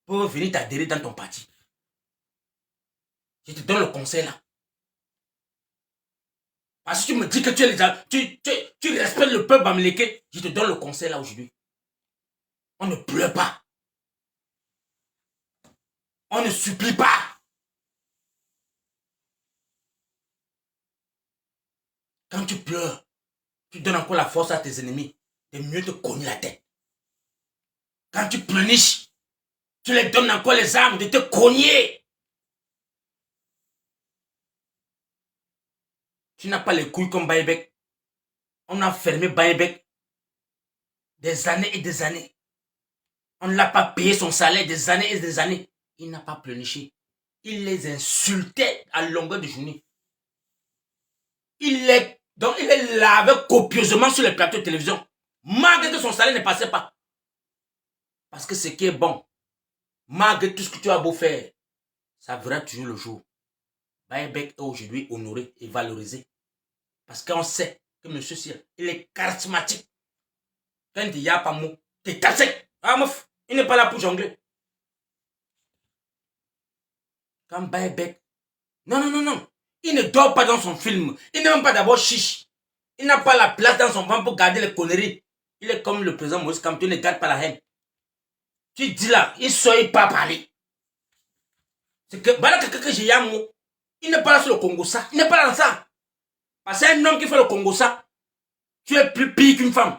peuvent venir t'adhérer dans ton parti. Je te donne le conseil là. Parce que tu me dis que tu respectes le peuple bamileke, je te donne le conseil là aujourd'hui. On ne pleure pas. On ne supplie pas. Quand tu pleures, tu donnes encore la force à tes ennemis de mieux te cogner la tête. Quand tu pleurniches, tu les donnes encore les armes de te cogner. Tu n'as pas les couilles comme Baïbek. On a fermé Baïbek des années et des années. On ne l'a pas payé son salaire des années et des années. Il n'a pas pleurniché. Il les insultait à longueur de journée. Il les lavait copieusement sur les plateaux de télévision. Malgré que son salaire ne passait pas. Parce que ce qui est bon, malgré tout ce que tu as beau faire, ça verra toujours le jour. Baïbek est aujourd'hui honoré et valorisé. Parce qu'on sait que M. Cyr, il est charismatique. Quand il n'y a pas mot, t'es tassé. Ah, meuf, il n'est pas là pour jongler. Quand Baïbek, non. Il ne dort pas dans son film. Il n'est même pas d'abord chiche. Il n'a pas la place dans son ventre pour garder les conneries. Il est comme le président Moïse Kamto, il ne garde pas la haine. Tu dis là, il ne saurait pas parler. C'est que, voilà quelqu'un que j'ai un mot. Il n'est pas là sur le Congo ça. Il n'est pas là dans ça. Parce que c'est un homme qui fait le Congo ça. Tu es plus pire qu'une femme.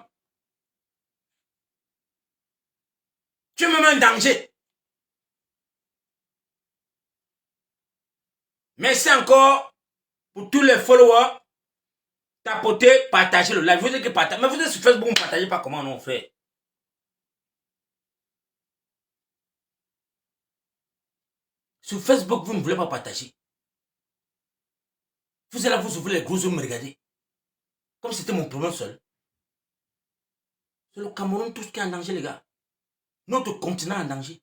Tu es même un danger. Merci encore pour tous les followers. Tapoter, partager le live. Vous êtes que partager. Mais vous êtes sur Facebook, vous ne partagez pas comment on fait. Sur Facebook, vous ne voulez pas partager. Vous êtes là, vous ouvrez les gros yeux, me regardez. Comme si c'était mon problème seul. C'est le Cameroun, tout ce qui est en danger, les gars. Notre continent en danger.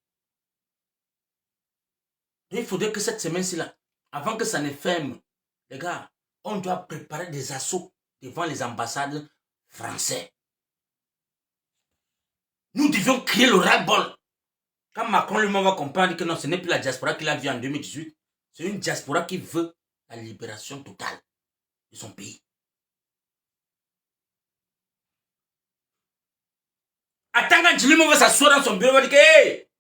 Il faudrait que cette semaine-ci, là, avant que ça ne ferme, les gars, on doit préparer des assauts devant les ambassades françaises. Nous devions créer le ras-le-bol. Quand Macron lui-même va comprendre que non, ce n'est plus la diaspora qu'il a vue en 2018, c'est une diaspora qui veut la libération totale de son pays. Attends quand lui-même va s'asseoir dans son bureau, il va dire que hey,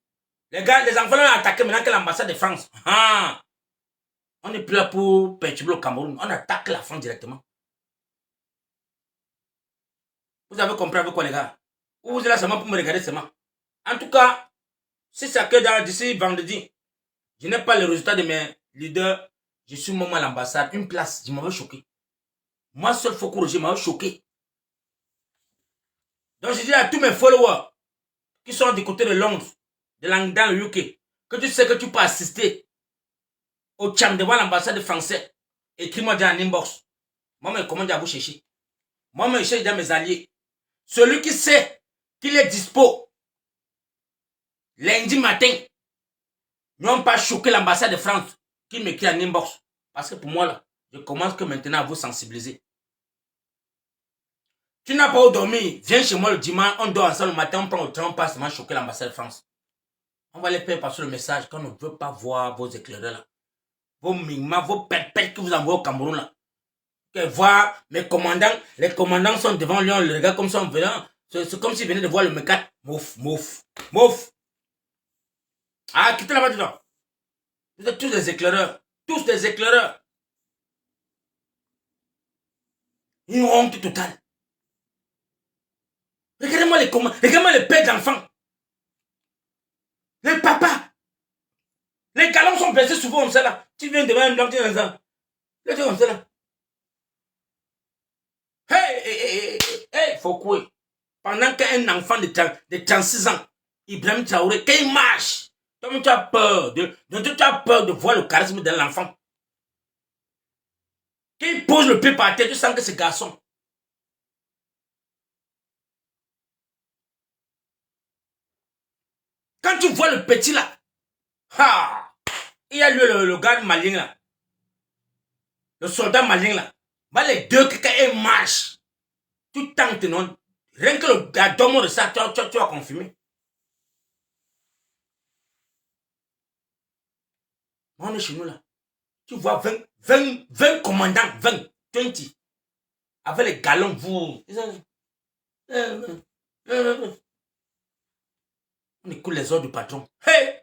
les gars, les enfants l'ont attaqué maintenant que l'ambassade de France. Ah, on n'est plus là pour perturber le Cameroun, on attaque la France directement. Vous avez compris avec quoi, les gars? Ou vous êtes là seulement pour me regarder seulement? En tout cas, si c'est que d'ici vendredi, je n'ai pas le résultat de mes leaders, je suis moi à l'ambassade, une place, je m'avais choqué. Moi seul, Foko Roger m'avait choqué. Donc je dis à tous mes followers qui sont du côté de Londres, dans le UK, que tu sais que tu peux assister au cham devant l'ambassade française. Écris-moi dans l'inbox. Moi, je commande à vous chercher. Moi, je cherche dans mes alliés. Celui qui sait qu'il est dispo lundi matin, n'ont pas choqué l'ambassade de France, qui m'écrit en inbox. Parce que pour moi, là, je commence que maintenant à vous sensibiliser. Tu n'as pas où dormir, viens chez moi le dimanche, on dort ensemble le matin, on prend le train, on passe, on choquer l'ambassade de France. On va les faire passer le message qu'on ne veut pas voir vos éclaireurs là. Vos mimas, vos pètes que vous envoyez au Cameroun là. Que voir mes commandants, les commandants sont devant lui, on le regarde comme ça en venant. C'est comme s'ils venaient de voir le mécat. Mouf. Ah, quittez là-bas dedans. Vous êtes tous des éclaireurs. Tous des éclaireurs. Une honte totale. Regardez-moi les commandants, regardez-moi les pères d'enfants. Les papas. Les galons sont blessés souvent comme ça là. Tu viens devant un blanc, tu es dans ça. Là, tu es comme ça là. Hey, faut quoi? Pendant qu'un enfant de 36 ans, Ibrahim Traoré, quand il marche, toi, tu as peur de voir le charisme de l'enfant. Quand il pose le pied par terre, tu sens que c'est garçon. Quand tu vois le petit là, ha, il y a le gars malien là, le soldat malien là, bah les deux qui marchent, tu tentes non, rien que le gars de ça, tu vas confirmer. On est chez nous là, tu vois 20 commandants, 20, avec les galons, vous. On écoute les ordres du patron. Hey!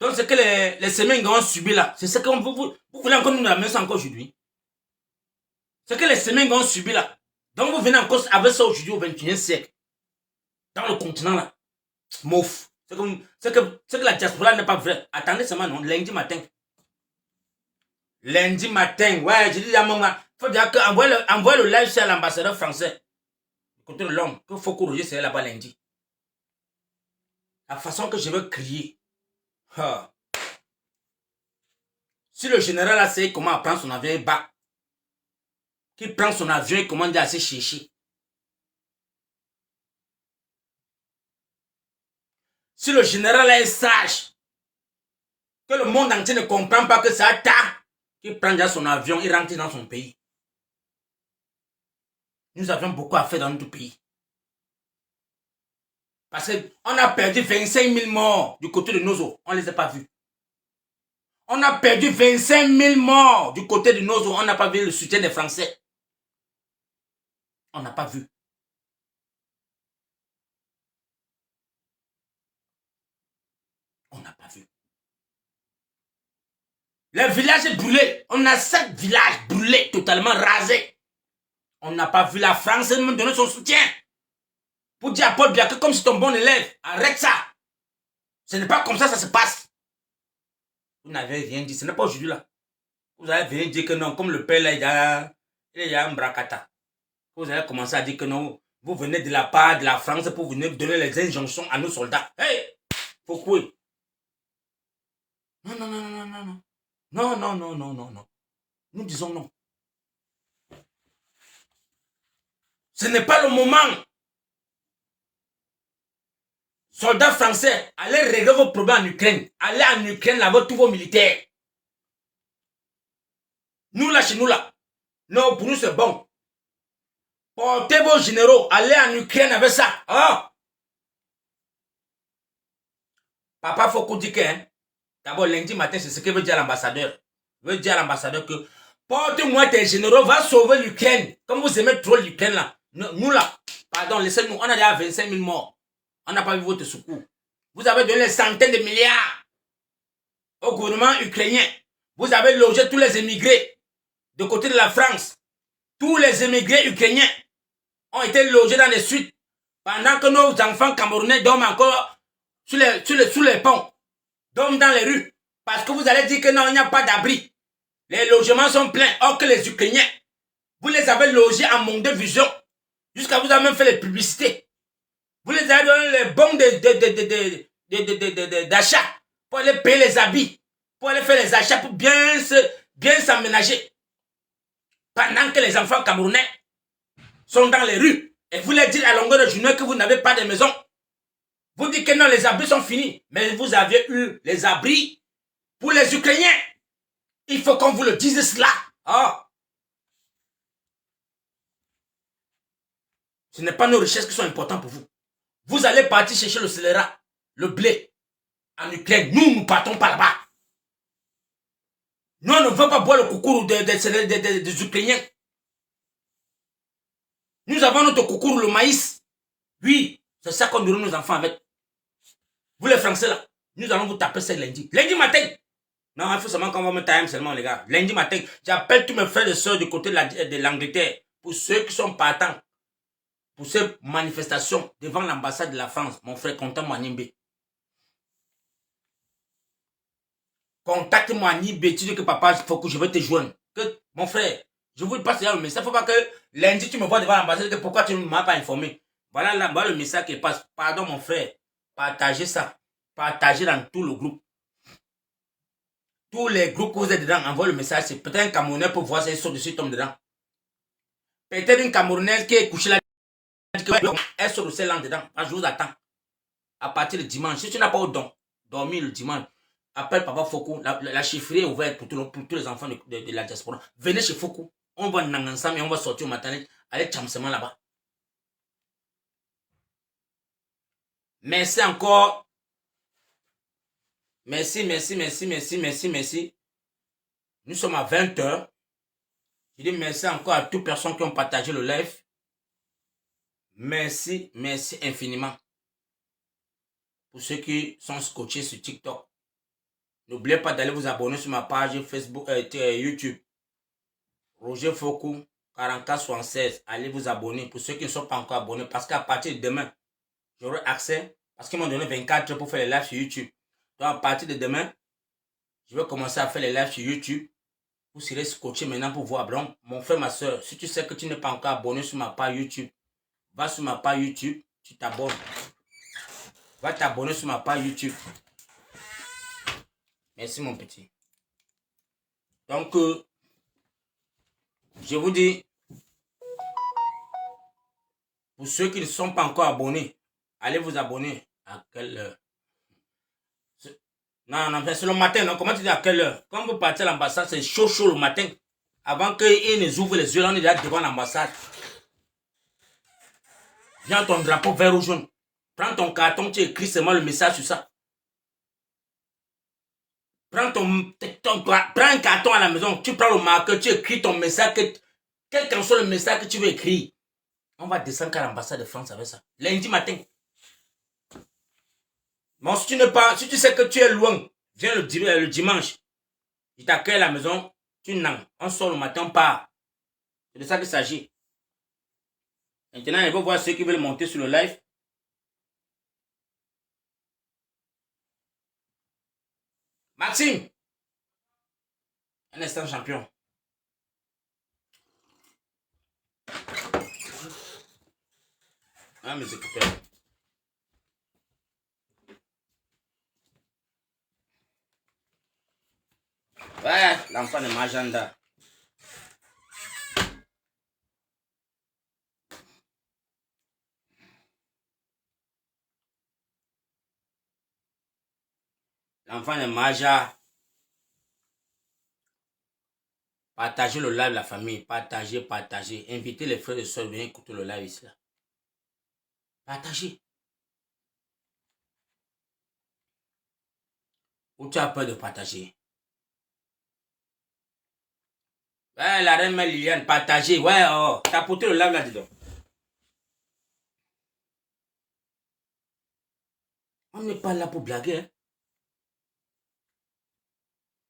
Donc, c'est que les semaines ont subi là. C'est ce que vous voulez encore nous amener ça encore aujourd'hui. C'est que les semaines ont subi là. Donc, vous venez encore avec ça aujourd'hui au 21e siècle. Dans le continent là. Mouf. C'est que la diaspora n'est pas vraie. Attendez seulement, non. Lundi matin. Lundi matin. Ouais, je dis à mon gars. Faut dire que envoie le live sur l'ambassadeur français. Côté de l'homme. Que faut corriger, c'est là-bas lundi. La façon que je veux crier. Ha. Si le général a essayé comment prendre son avion et bat, qu'il prend son avion et comment dire à se chercher. Si le général est sage, que le monde entier ne comprend pas que c'est un tas, qu'il prend déjà son avion et rentre dans son pays. Nous avions beaucoup à faire dans notre pays. Parce qu'on a perdu 25 000 morts du côté de Nozo. On ne les a pas vus. On a perdu 25 000 morts du côté de Nozo. On n'a pas vu le soutien des Français. On n'a pas vu. On n'a pas vu. Les villages brûlés. On a 7 villages brûlés, totalement rasés. On n'a pas vu la France même donner son soutien. Pour dire à Paul Biya que comme c'est ton bon élève, arrête ça. Ce n'est pas comme ça se passe. Vous n'avez rien dit. Ce n'est pas aujourd'hui là. Vous avez venu dire que non, comme le père là, il y a un bracata. Vous avez commencé à dire que non, vous venez de la part de la France pour venir donner les injonctions à nos soldats. Hey! Pourquoi? Non, non, non, non, non, non. Non, non, non, non, non, non. Nous disons non. Ce n'est pas le moment. Soldats français, allez régler vos problèmes en Ukraine. Allez en Ukraine là-bas tous vos militaires. Nous là, chez nous là. Non, pour nous c'est bon. Portez vos généraux, allez en Ukraine avec ça. Ah! Papa Foko dit que, hein, d'abord lundi matin, c'est ce que veut dire l'ambassadeur. Veut dire à l'ambassadeur que portez-moi tes généraux, va sauver l'Ukraine. Comme vous aimez trop l'Ukraine là. Nous là, pardon, laissez-nous, on a déjà 25 000 morts. On n'a pas vu votre secours. Vous avez donné des centaines de milliards au gouvernement ukrainien. Vous avez logé tous les émigrés de côté de la France. Tous les émigrés ukrainiens ont été logés dans les suites pendant que nos enfants camerounais dorment encore sous les ponts, dorment dans les rues. Parce que vous allez dire que non, il n'y a pas d'abri. Les logements sont pleins. Or que les Ukrainiens, vous les avez logés en manque de vision. Jusqu'à vous avez même fait les publicités. Vous les avez donné les bons d'achat pour aller payer les habits, pour aller faire les achats, pour bien s'aménager. Pendant que les enfants camerounais sont dans les rues et vous les dites à longueur de journée que vous n'avez pas de maison. Vous dites que non, les abris sont finis. Mais vous avez eu les abris pour les Ukrainiens. Il faut qu'on vous le dise cela. Oh. Ce n'est pas nos richesses qui sont importantes pour vous. Vous allez partir chercher le scélérat, le blé, en Ukraine. Nous partons par là-bas. Nous, on ne veut pas boire le coucou des Ukrainiens. Nous avons notre coucou, le maïs. Oui, c'est ça qu'on nourrit nos enfants avec. Vous les Français là, nous allons vous taper ça lundi. Lundi matin. Non, il faut seulement qu'on va me time seulement les gars. Lundi matin, j'appelle tous mes frères et soeurs du côté de l'Angleterre. Pour ceux qui sont partants. Pour ces manifestations devant l'ambassade de la France, mon frère, contacte-moi Nimbe. Contacte-moi Nimbe, tu dis que papa, il faut que je vais te joindre. Que, mon frère, je vous passe le message. Il ne faut pas que lundi tu me vois devant l'ambassade, que pourquoi tu ne m'as pas informé. Voilà là-bas le message qui passe. Pardon mon frère, partagez ça. Partagez dans tout le groupe. Tous les groupes que vous êtes dedans, envoie le message. C'est peut-être un Camerounais pour voir si ils sont dessus, tombe dedans. Peut-être une Camerounaise qui est couchée là. Elle sort de celle là dedans. Je vous attends. À partir de dimanche, si tu n'as pas dormi le dimanche, appelle Papa Foko. La chiffrerie est ouverte pour tous les enfants de la diaspora. Venez chez Foko. On va nanger ensemble et on va sortir au matin. Aller chamsement là-bas. Merci encore. Merci. Nous sommes à 20h. Je dis merci encore à toutes les personnes qui ont partagé le live. Merci infiniment. Pour ceux qui sont scotchés sur TikTok. N'oubliez pas d'aller vous abonner sur ma page Facebook, YouTube. Roger Foko, 4476. Allez vous abonner pour ceux qui ne sont pas encore abonnés. Parce qu'à partir de demain, j'aurai accès. Parce qu'ils m'ont donné 24 heures pour faire les lives sur YouTube. Donc à partir de demain, je vais commencer à faire les lives sur YouTube. Vous serez scotché maintenant pour voir. Donc, mon frère, ma soeur, si tu sais que tu n'es pas encore abonné sur ma page YouTube, va sur ma page YouTube, tu t'abonnes. Va t'abonner sur ma page YouTube. Merci mon petit. Donc, je vous dis, pour ceux qui ne sont pas encore abonnés, allez vous abonner. À quelle heure? Non, c'est le matin. Non? Comment tu dis à quelle heure? Quand vous partez à l'ambassade, c'est chaud le matin. Avant qu'ils ne ouvrent les yeux, on est déjà devant l'ambassade. Viens ton drapeau vert ou jaune. Prends ton carton, tu écris seulement le message sur ça. Prends un carton à la maison, tu prends le marqueur, tu écris ton message, quel qu'en soit le message que tu veux écrire. On va descendre à l'ambassade de France avec ça. Lundi matin. Bon, si tu sais que tu es loin, viens le dimanche. Je t'accueille à la maison, tu n'en. On sort le matin, on part. C'est de ça qu'il s'agit. Maintenant, il faut voir ceux qui veulent monter sur le live. Maxime. Un instant champion. Ah, mes écouteurs. Ouais, l'enfant de Maganda. L'enfant de Maja. Partagez le live, la famille. Partagez. Invitez les frères et soeurs à venir écouter le live ici. Là. Partagez. Ou tu as peur de partager? Ouais, la reine Liliane, partagez. Ouais, oh, t'as porté le live là-dedans. On n'est pas là pour blaguer. Hein?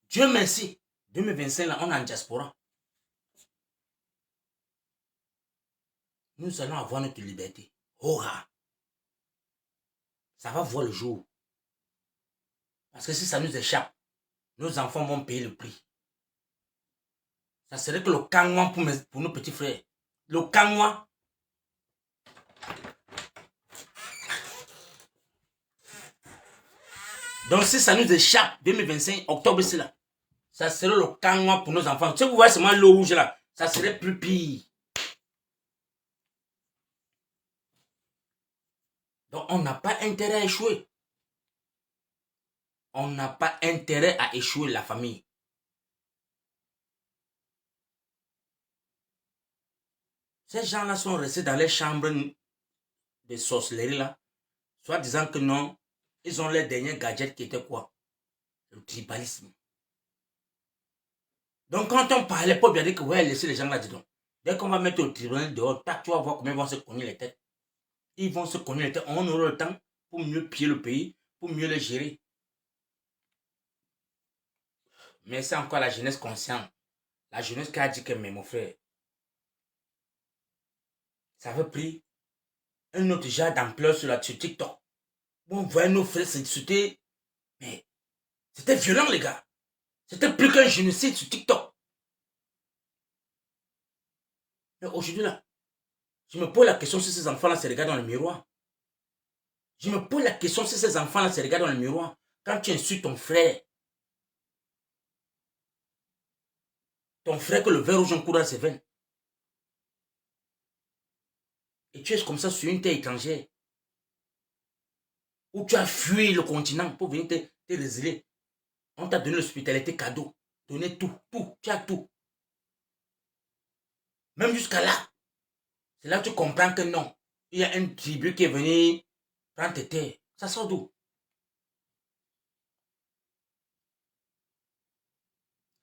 Dieu merci. 2025, là, on est en diaspora. Nous allons avoir notre liberté. Hurrah! Ça va voir le jour. Parce que si ça nous échappe, nos enfants vont payer le prix. Ça serait que le Kangwa pour nos petits frères. Le Kangwa. Donc si ça nous échappe, 2025, octobre, c'est là. Ça serait le Kangwa pour nos enfants. Si vous voyez seulement l'eau rouge là, ça serait plus pire. Donc on n'a pas intérêt à échouer. On n'a pas intérêt à échouer la famille. Ces gens-là sont restés dans les chambres de sorcellerie là, soit disant que non, ils ont les derniers gadgets qui étaient quoi? Le tribalisme. Donc quand on parlait, pas bien dire que ouais, laissez les gens là dedans. Dès qu'on va mettre au tribunal dehors, tu vas voir comment ils vont se cogner les têtes. Ils vont se cogner les têtes. On aura le temps pour mieux piller le pays, pour mieux le gérer. Mais c'est encore la jeunesse consciente. La jeunesse qui a dit que, mais mon frère, ça avait pris un autre genre d'ampleur sur TikTok. On voyait nos frères s'insulter. Mais c'était violent, les gars. C'était plus qu'un génocide sur TikTok. Mais aujourd'hui, là, je me pose la question si ces enfants-là se regardent dans le miroir. Je me pose la question si ces enfants-là se regardent dans le miroir. Quand tu insultes ton frère que le verre rouge en court dans ses veines. Et tu es comme ça sur une terre étrangère. où tu as fui le continent pour venir te résilier. On t'a donné l'hospitalité cadeau, donné tout, tu as tout. Même jusqu'à là, c'est là que tu comprends que non, il y a un tribu qui est venu prendre tes terres. Ça sort d'où?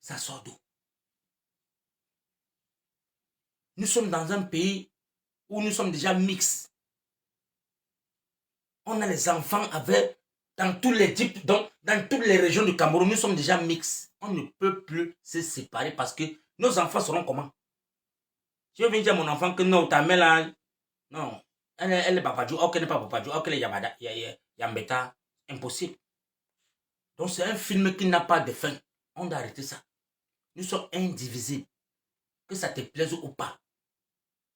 Ça sort d'où? Nous sommes dans un pays où nous sommes déjà mixtes. On a les enfants avec, dans tous les types, donc dans toutes les régions du Cameroun, nous sommes déjà mixtes. On ne peut plus se séparer parce que nos enfants seront comment? Je viens dire à mon enfant que non, ta mère là, non, elle est Babadjou, ok, elle n'est pas Babadjou, ok, elle est Yambeta, impossible. Donc c'est un film qui n'a pas de fin. On doit arrêter ça. Nous sommes indivisibles. Que ça te plaise ou pas.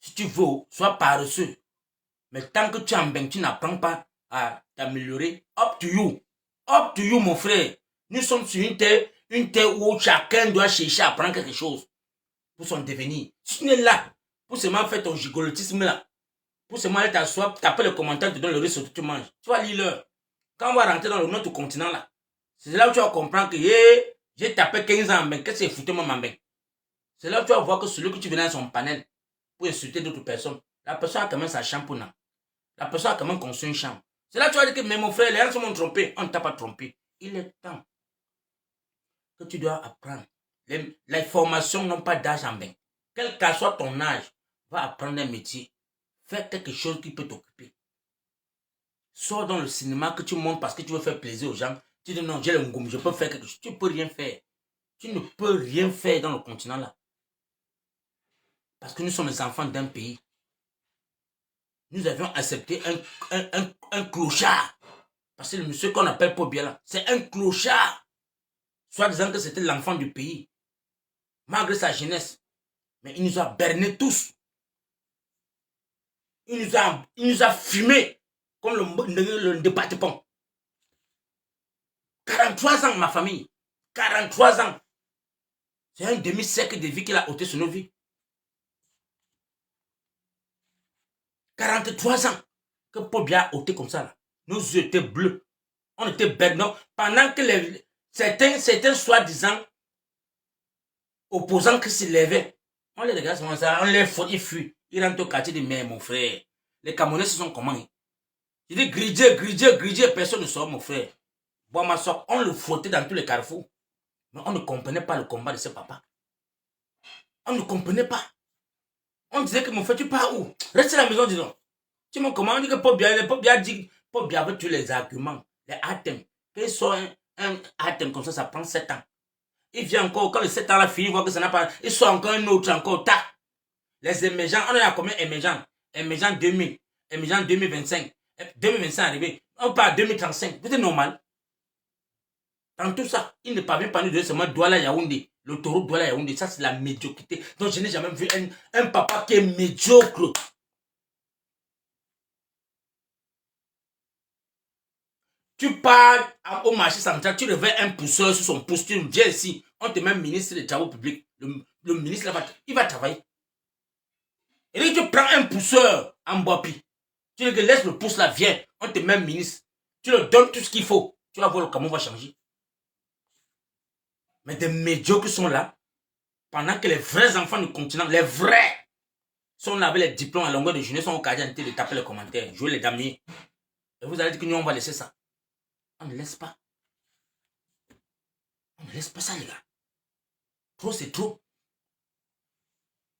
Si tu veux, sois paresseux. Mais tant que tu es en bain, tu n'apprends pas à t'améliorer. Up to you. Up to you, mon frère. Nous sommes sur une terre où chacun doit chercher à apprendre quelque chose pour son devenir. Si tu es là, pour seulement faire ton gigolotisme là, pour seulement aller t'asseoir, taper les commentaires, te donner le risque que tu manges. Tu vas lire l'heure. Quand on va rentrer dans notre continent là, c'est là où tu vas comprendre que j'ai tapé 15 ans en bain. Qu'est-ce que c'est foutu moi en bain? C'est là où tu vas voir que celui que tu venais à son panel pour insulter d'autres personnes, la personne a quand même sa chambre pour non. La personne a quand même construit une chambre. C'est là que tu vas dire que, mais mon frère, les gens se m'ont trompé. On ne t'a pas trompé. Il est temps que tu dois apprendre. Les formations n'ont pas d'âge en bain. Quel que soit ton âge, va apprendre un métier. Fais quelque chose qui peut t'occuper. Sors dans le cinéma que tu montes parce que tu veux faire plaisir aux gens. Tu dis non, j'ai le ngoum, je peux faire quelque chose. Tu ne peux rien faire. Tu ne peux rien faire dans le continent là. Parce que nous sommes les enfants d'un pays. Nous avions accepté un clochard. Parce que le monsieur qu'on appelle Paul Biya là, c'est un clochard. Soit disant que c'était l'enfant du pays. Malgré sa jeunesse. Mais il nous a bernés tous. Il nous a fumés comme le département. 43 ans, ma famille. 43 ans. C'est un demi-siècle de vie qu'il a ôté sur nos vies. 43 ans que Paul Biya a ôté comme ça. Là. Nos yeux étaient bleus. On était bêtes, non? Pendant que certains soi-disant opposants qui se levaient, on les regarde comme ça, on les faut, ils fuient. Ils rentrent au quartier de mais mon frère. Les Camerounais se sont comment? Je dis grigé, personne ne sort, mon frère. Bon, ma soeur, on le frottait dans tous les carrefours. Mais on ne comprenait pas le combat de ce papa. On ne comprenait pas. On disait que mon frère, tu pars où? Reste à la maison, disons. Tu m'as comment? On dit que Paul Biya dit, Paul Biya avait tous les arguments, les items. Quand il sort un item comme ça prend 7 ans. Il vient encore, quand les 7 ans là fini, il voit que ça n'a pas. Il sort encore un autre, encore, tac. Les émergents, on a combien émergents? Émergents 2000, émergents 2025, 2025 arrivé. On part 2035. C'est normal. Dans tout ça, il ne parvient pas à nous donner seulement Douala Yaoundé. Le taureau Douala Yaoundé, ça c'est la médiocrité. Donc je n'ai jamais vu un papa qui est médiocre. Tu pars au marché central, tu réveilles un pousseur sur son pouce, tu viens ici, on te met ministre des travaux publics. Le ministre là, il va travailler. Et là, tu prends un pousseur en Boapi. Tu dis que laisse le pouce là, viens, on te met ministre. Tu leur donnes tout ce qu'il faut. Tu vas voir le Cameroun va changer. Mais des médiocres sont là, pendant que les vrais enfants du continent, les vrais, sont là avec les diplômes à longueur de journée, sont au cadre de taper les commentaires, jouer les damiers. Et vous allez dire que nous, on va laisser ça. On ne laisse pas. On ne laisse pas ça, les gars. Trop, c'est trop.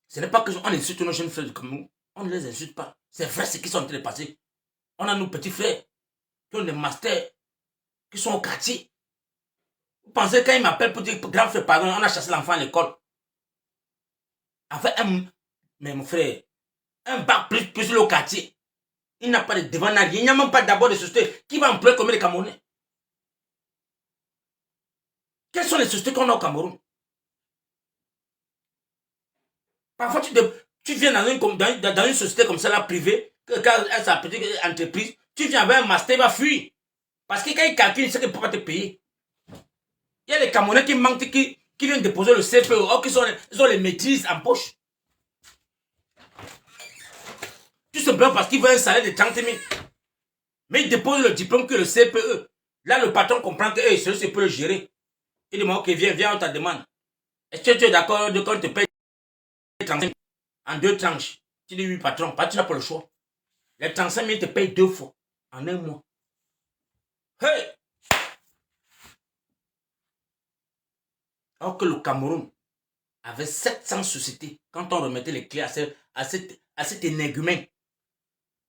Ce n'est pas que on insulte nos jeunes frères comme nous. On ne les insulte pas. C'est vrai ce qui sont en train de passer. On a nos petits frères qui ont des masters, qui sont au quartier. Vous pensez quand ils m'appellent pour dire grand frère, pardon, on a chassé l'enfant à l'école. Avec mais mon frère, un bac plus le quartier. Il n'a pas de devant rien. Il n'y a même pas d'abord de société. Qui va employer comme les Camerounais? Quelles sont les sociétés qu'on a au Cameroun? Parfois, tu viens dans une société comme ça, là, privée, quand elle sa petite entreprise, tu viens avec un master, il va fuir. Parce que quand il calcule, il sait qu'il ne peut pas te payer. Il y a les Camerounais qui manquent, qui viennent déposer le CPE, or ils ont les maîtrises en poche. Tout simplement parce qu'ils veulent un salaire de 30 000. Mais il dépose le diplôme que le CPE. Là, le patron comprend que celui-ci peut le gérer. Il dit, ok, viens, on te demande. Est-ce que tu es d'accord de quand on te paye 35 en 2 tranches? Tu dis oui, patron, tu n'as pas le choix. Les 35 000 te payent 2 fois en 1 mois. Hey! Alors que le Cameroun avait 700 sociétés quand on remettait les clés à cet énergumène.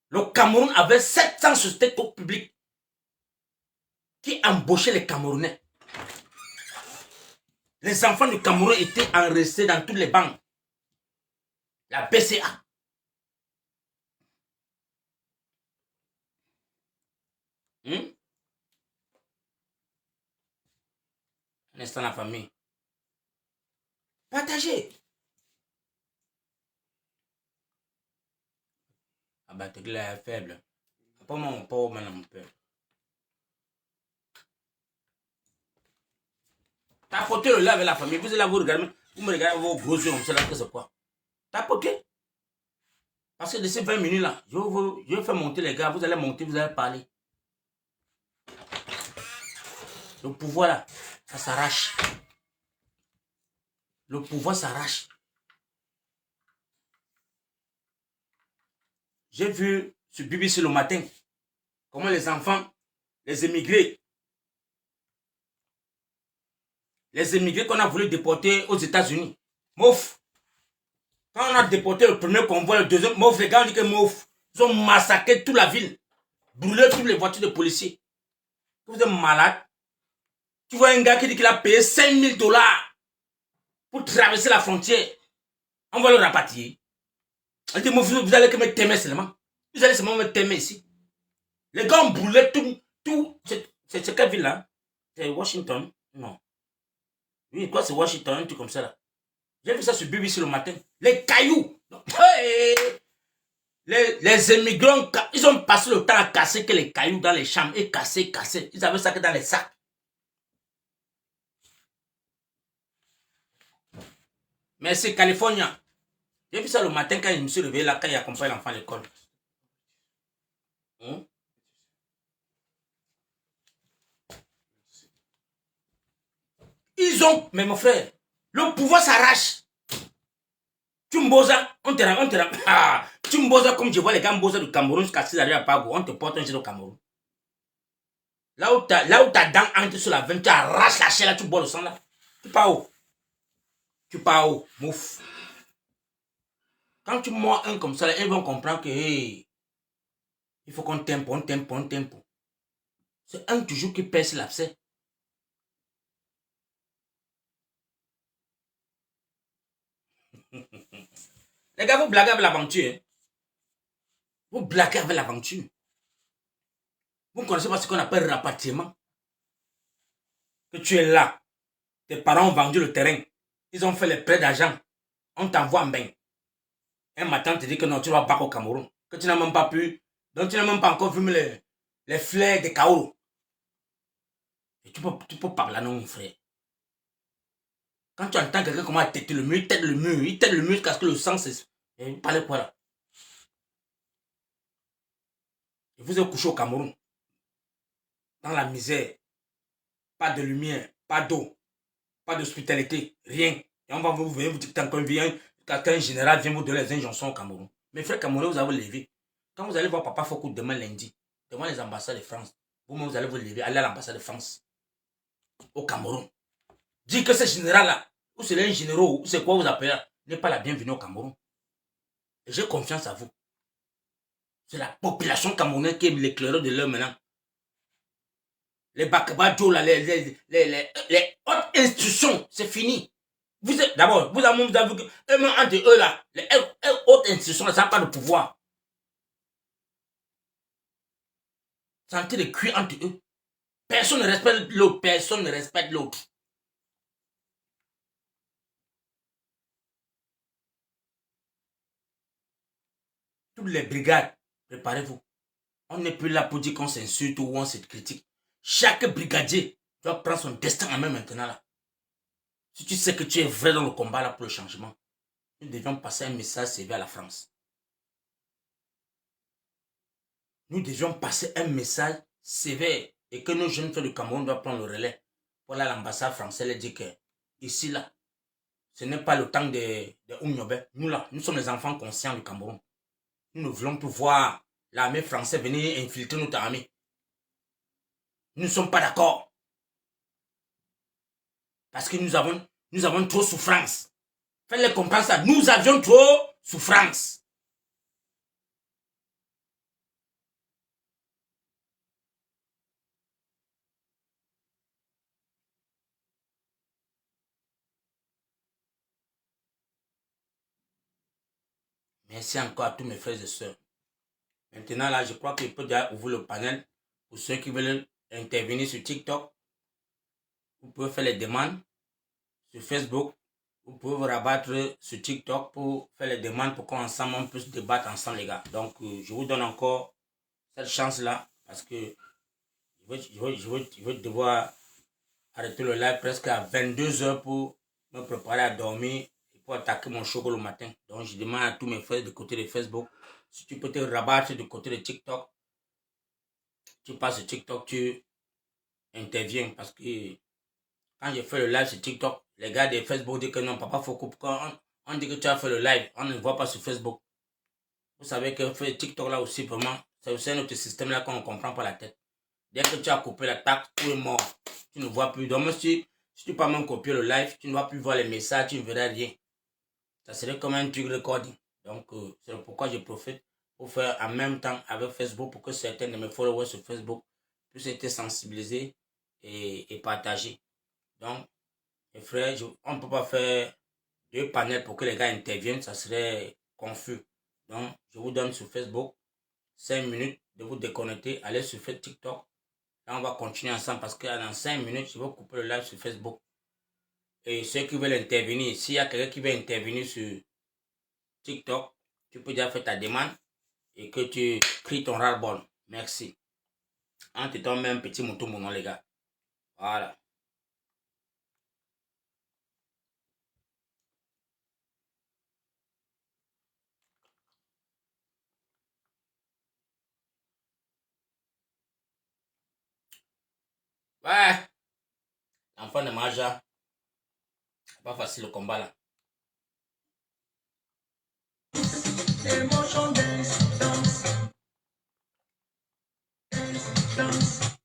Le Cameroun avait 700 sociétés publiques qui embauchaient les Camerounais. Les enfants du Cameroun étaient enregistrés dans toutes les banques. La BCA. Un instant, la famille. Partagez. Ah bah, t'es là, faible. Pas mon pauvre, maintenant, mon père. Tapotez le lait avec la famille. Vous êtes là, vous regardez. Vous me regardez vos gros yeux, on sait là que c'est quoi. Tapotez. Parce que de ces 20 minutes là, je vais faire monter les gars. Vous allez monter, vous allez parler. Le pouvoir là, ça s'arrache. Le pouvoir s'arrache. J'ai vu sur BBC le matin comment les enfants, les émigrés qu'on a voulu déporter aux États-Unis, mouf. Quand on a déporté le premier convoi, le deuxième, mouf, les gars ont dit que mouf, ils ont massacré toute la ville, brûlé toutes les voitures de policiers. Vous êtes malade. Tu vois un gars qui dit qu'il a payé 5 000 $ pour traverser la frontière. On va le rapatrier. Il dit, vous allez que me t'aimer seulement. Vous allez seulement me t'aimer ici. Les gars ont brûlé tout. C'est quelle ville là? C'est Washington? Non. Oui, quoi, c'est Washington, un truc comme ça là. J'ai vu ça sur BBC le matin. Les cailloux. Hey! Les immigrants, ils ont passé le temps à casser que les cailloux dans les chambres. Et casser. Ils avaient ça que dans les sacs. Mais c'est California. J'ai vu ça le matin quand je me suis réveillé là, quand il accompagne l'enfant à l'école. Ils ont, mais mon frère, le pouvoir s'arrache. Tu m'bosa, on te rend. Ah, tu m'bosa comme je vois les gars m'bosa du Cameroun jusqu'à 6 à Pago, on te porte un jeu au Cameroun. Là où ta dent entre sur la veine, tu arraches la chair là, tu bois le sang là. Tu pars où? Mouf. Quand tu mords un comme ça, là, ils vont comprendre que hey, il faut qu'on tempo. C'est un toujours qui perce l'abcès. Les gars, vous blaguez avec l'aventure. Hein? Vous blaguez avec l'aventure. Vous ne connaissez pas ce qu'on appelle rapatriement. Que tu es là. Tes parents ont vendu le terrain. Ils ont fait les prêts d'argent. On t'envoie en bain. Un matin, tu dis que non, tu vas battre au Cameroun. Que tu n'as même pas pu. Donc tu n'as même pas encore vu les fleurs des Kaoru. Et tu peux parler non, mon frère. Quand tu entends quelqu'un comment têter le mur, il tête le mur parce que le sang c'est. Et vous parlez quoi là? Et vous êtes couché au Cameroun. Dans la misère. Pas de lumière, pas d'eau, pas d'hospitalité, rien. Et on va vous dire qu'un général vient vous donner les injonctions au Cameroun. Mes frères camerounais, vous avez levé. Quand vous allez voir Papa Foko demain lundi, devant les ambassades de France, vous allez vous lever, aller à l'ambassade de France, au Cameroun. Dire que ce général-là, ou c'est un général, ou c'est quoi vous appelez, n'est pas la bienvenue au Cameroun. Et j'ai confiance à vous. C'est la population camerounaise qui est l'éclaireur de l'heure maintenant. Les Bakabadjo, les hautes institutions, c'est fini. D'abord, vous avez vu que eux, entre eux là, les hautes institutions, ça n'a pas de pouvoir. C'est en train de cuire entre eux. Personne ne respecte l'autre. Toutes les brigades, préparez-vous. On n'est plus là pour dire qu'on s'insulte ou on se critique. Chaque brigadier doit prendre son destin en main maintenant là. Si tu sais que tu es vrai dans le combat là pour le changement, nous devions passer un message CV à la France. nous devions passer un message sévère et que nos jeunes frères du Cameroun doivent prendre le relais pour aller à l'ambassade française et dire que ici, là, ce n'est pas le temps de Oumniobe. Nous, là, nous sommes les enfants conscients du Cameroun. Nous ne voulons plus voir l'armée française venir infiltrer notre armée. Nous ne sommes pas d'accord. Parce que nous avons trop souffrance. Faites-les comprendre ça. Nous avions trop souffrance. Merci encore à tous mes frères et sœurs. Maintenant, là, je crois qu'il peut déjà ouvrir le panel pour ceux qui veulent intervenir sur TikTok. Vous pouvez faire les demandes sur Facebook. Vous pouvez vous rabattre sur TikTok pour faire les demandes pour qu'ensemble on puisse débattre ensemble, les gars. Donc, je vous donne encore cette chance-là parce que je vais devoir arrêter le live presque à 22h pour me préparer à dormir et pour attaquer mon show le matin. Donc, je demande à tous mes frères du côté de Facebook, si tu peux te rabattre du côté de TikTok, tu passes sur TikTok, tu interviens parce que quand j'ai fait le live sur TikTok, les gars de Facebook disent que non, papa Foko, pourquoi on dit que tu as fait le live, on ne voit pas sur Facebook. Vous savez que faire TikTok là aussi, vraiment, c'est aussi un autre système là qu'on ne comprend pas la tête. Dès que tu as coupé la taxe, tout est mort. Tu ne vois plus. Donc, si tu peux même copier le live, tu ne vas plus voir les messages, tu ne verras rien. Ça serait comme un truc recording. Donc, c'est pourquoi je profite pour faire en même temps avec Facebook pour que certains de mes followers sur Facebook puissent être sensibilisés et partagés. Donc, mes frères, on ne peut pas faire 2 panels pour que les gars interviennent, ça serait confus. Donc, je vous donne sur Facebook 5 minutes de vous déconnecter, allez sur TikTok. Là, on va continuer ensemble parce que dans 5 minutes, je vais couper le live sur Facebook. Et ceux qui veulent intervenir, s'il y a quelqu'un qui veut intervenir sur TikTok, tu peux déjà faire ta demande et que tu cries ton ras-le-bol. Merci. En te tombant un petit mouton, mon nom, les gars. Voilà. Ouais. L'enfant de Maja. C'est pas facile le combat là. Emotion dance, dance, dance, dance.